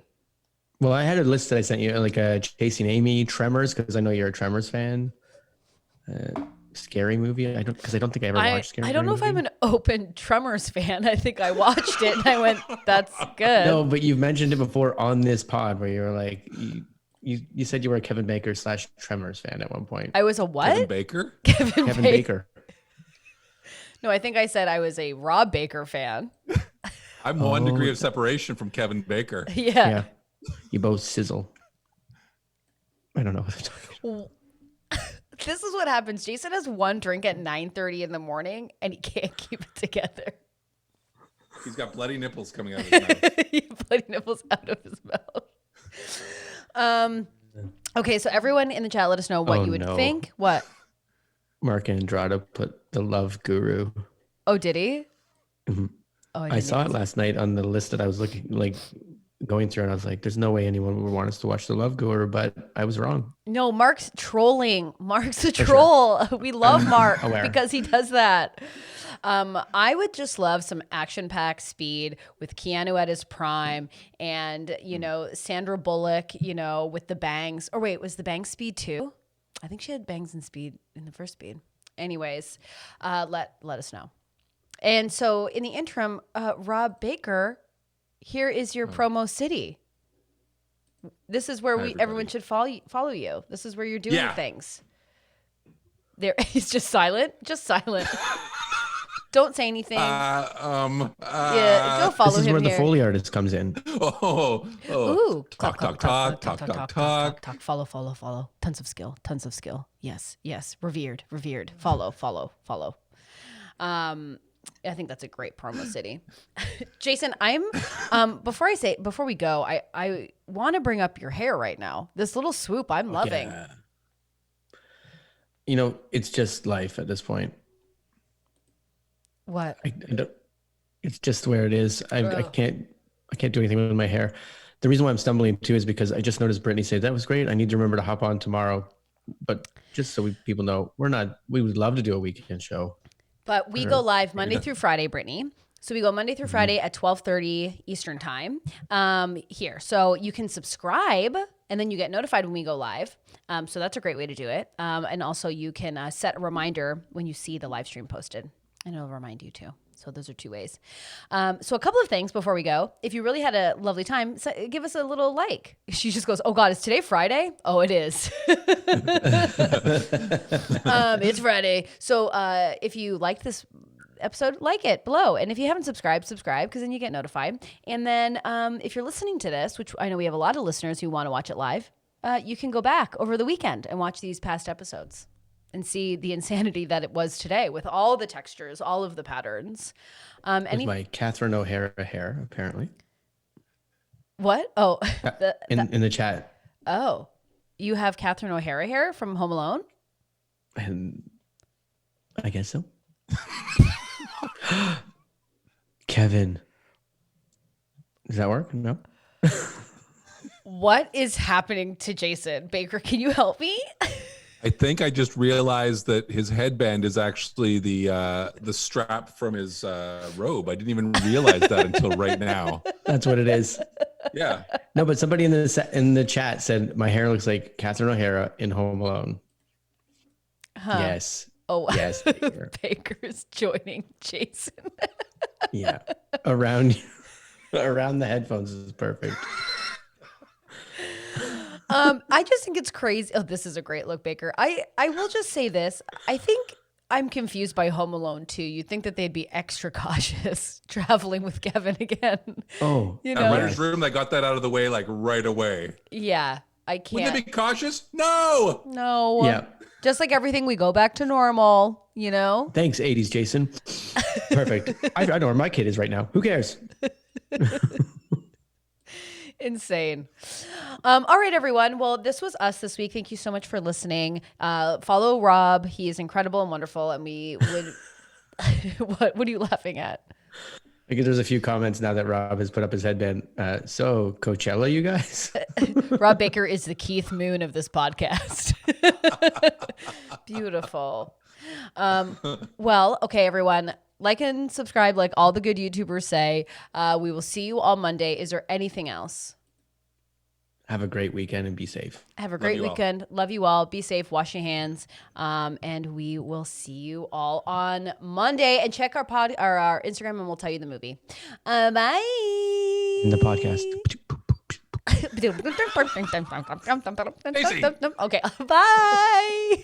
Well, I had a list that I sent you, like Chasing Amy, Tremors, because I know you're a Tremors fan. Scary movie. I don't think I ever watched Scary. I don't know if I'm movie. an open Tremors fan. I think I watched it and I went, that's good. No, but you've mentioned it before on this pod where you were like, you said you were a Kevin Baker / Tremors fan at one point. I was a what? Kevin Baker? Kevin Baker. No, I think I said I was a Rob Baker fan. I'm 1 degree of separation from Kevin Baker. Yeah. Yeah. You both sizzle. I don't know what I'm talking about. This is what happens. Jason has one drink at 9:30 in the morning and he can't keep it together. He's got bloody nipples coming out of his mouth. He bloody nipples out of his mouth. Okay, so everyone in the chat, let us know what you would think. What? Mark Andrada put The Love Guru. Oh, did he? Mm-hmm. Oh, I saw it last night on the list that I was going through, and I was like, there's no way anyone would want us to watch The Love Guru, but I was wrong. No, Mark's trolling. Mark's a troll. We love Mark because he does that. I would just love some action-packed Speed with Keanu at his prime and, Sandra Bullock, with the bangs. Or wait, was the bangs Speed 2? I think she had bangs and Speed in the first Speed. Anyways, let us know. And so in the interim, Rob Baker, here is your promo city. This is where everyone should follow you. This is where you're doing things. There, he's just silent. Just silent. Don't say anything. Yeah, go follow him. This is where here. the Foley Artist comes in. Ooh. Talk. Follow. Tons of skill. Yes. Revered. Follow. I think that's a great promo city. Jason, before we go, I want to bring up your hair right now. This little swoop I'm loving. Yeah. It's just life at this point. What? I don't, it's just where it is. I can't do anything with my hair. The reason why I'm stumbling too is because I just noticed Brittany say that was great. I need to remember to hop on tomorrow, but just so people know, we would love to do a weekend show. But we go live Monday through Friday, Brittany. So we go Monday through Friday at 12:30 Eastern time here. So you can subscribe and then you get notified when we go live. So that's a great way to do it. And also you can set a reminder when you see the live stream posted. And it'll remind you too. So those are two ways. So a couple of things before we go. If you really had a lovely time, give us a little like. She just goes, oh God, is today Friday? Oh, it is. It's Friday. So if you liked this episode, like it below. And if you haven't subscribed, subscribe because then you get notified. And then if you're listening to this, which I know we have a lot of listeners who want to watch it live, you can go back over the weekend and watch these past episodes and see the insanity that it was today with all the textures, all of the patterns. With my Catherine O'Hara hair, apparently. What? Oh. In the chat. Oh. You have Catherine O'Hara hair from Home Alone? And I guess so. Kevin. Does that work? No? What is happening to Jason? Baker, can you help me? I think I just realized that his headband is actually the strap from his robe. I didn't even realize that until right now. That's what it is. Yeah. No, but somebody in the chat said my hair looks like Catherine O'Hara in Home Alone. Huh. Yes. Oh, yes. Baker's joining Jason. Yeah. Around the headphones is perfect. I just think it's crazy. Oh, this is a great look, Baker. I will just say this. I think I'm confused by Home Alone 2. You'd think that they'd be extra cautious traveling with Kevin again. Oh. Writer's Room, they got that out of the way like right away. Yeah. I Wouldn't can't. they be cautious? No. No. Yeah. Just like everything, we go back to normal, you know? Thanks, 80s Jason. Perfect. I know where my kid is right now. Who cares? Insane. All right, everyone. Well, this was us this week. Thank you so much for listening. Follow Rob. He is incredible and wonderful. And we would. What are you laughing at? Because there's a few comments now that Rob has put up his headband. So Coachella, you guys? Rob Baker is the Keith Moon of this podcast. Beautiful. Well, okay, everyone. Like and subscribe like all the good YouTubers say. We will see you all Monday. Is there anything else? Have a great weekend and be safe. Have a great you all. weekend. Love you all. Be safe. Wash your hands. And we will see you all on Monday. And check our Instagram and we'll tell you the movie. Bye. In the podcast. Okay. Bye.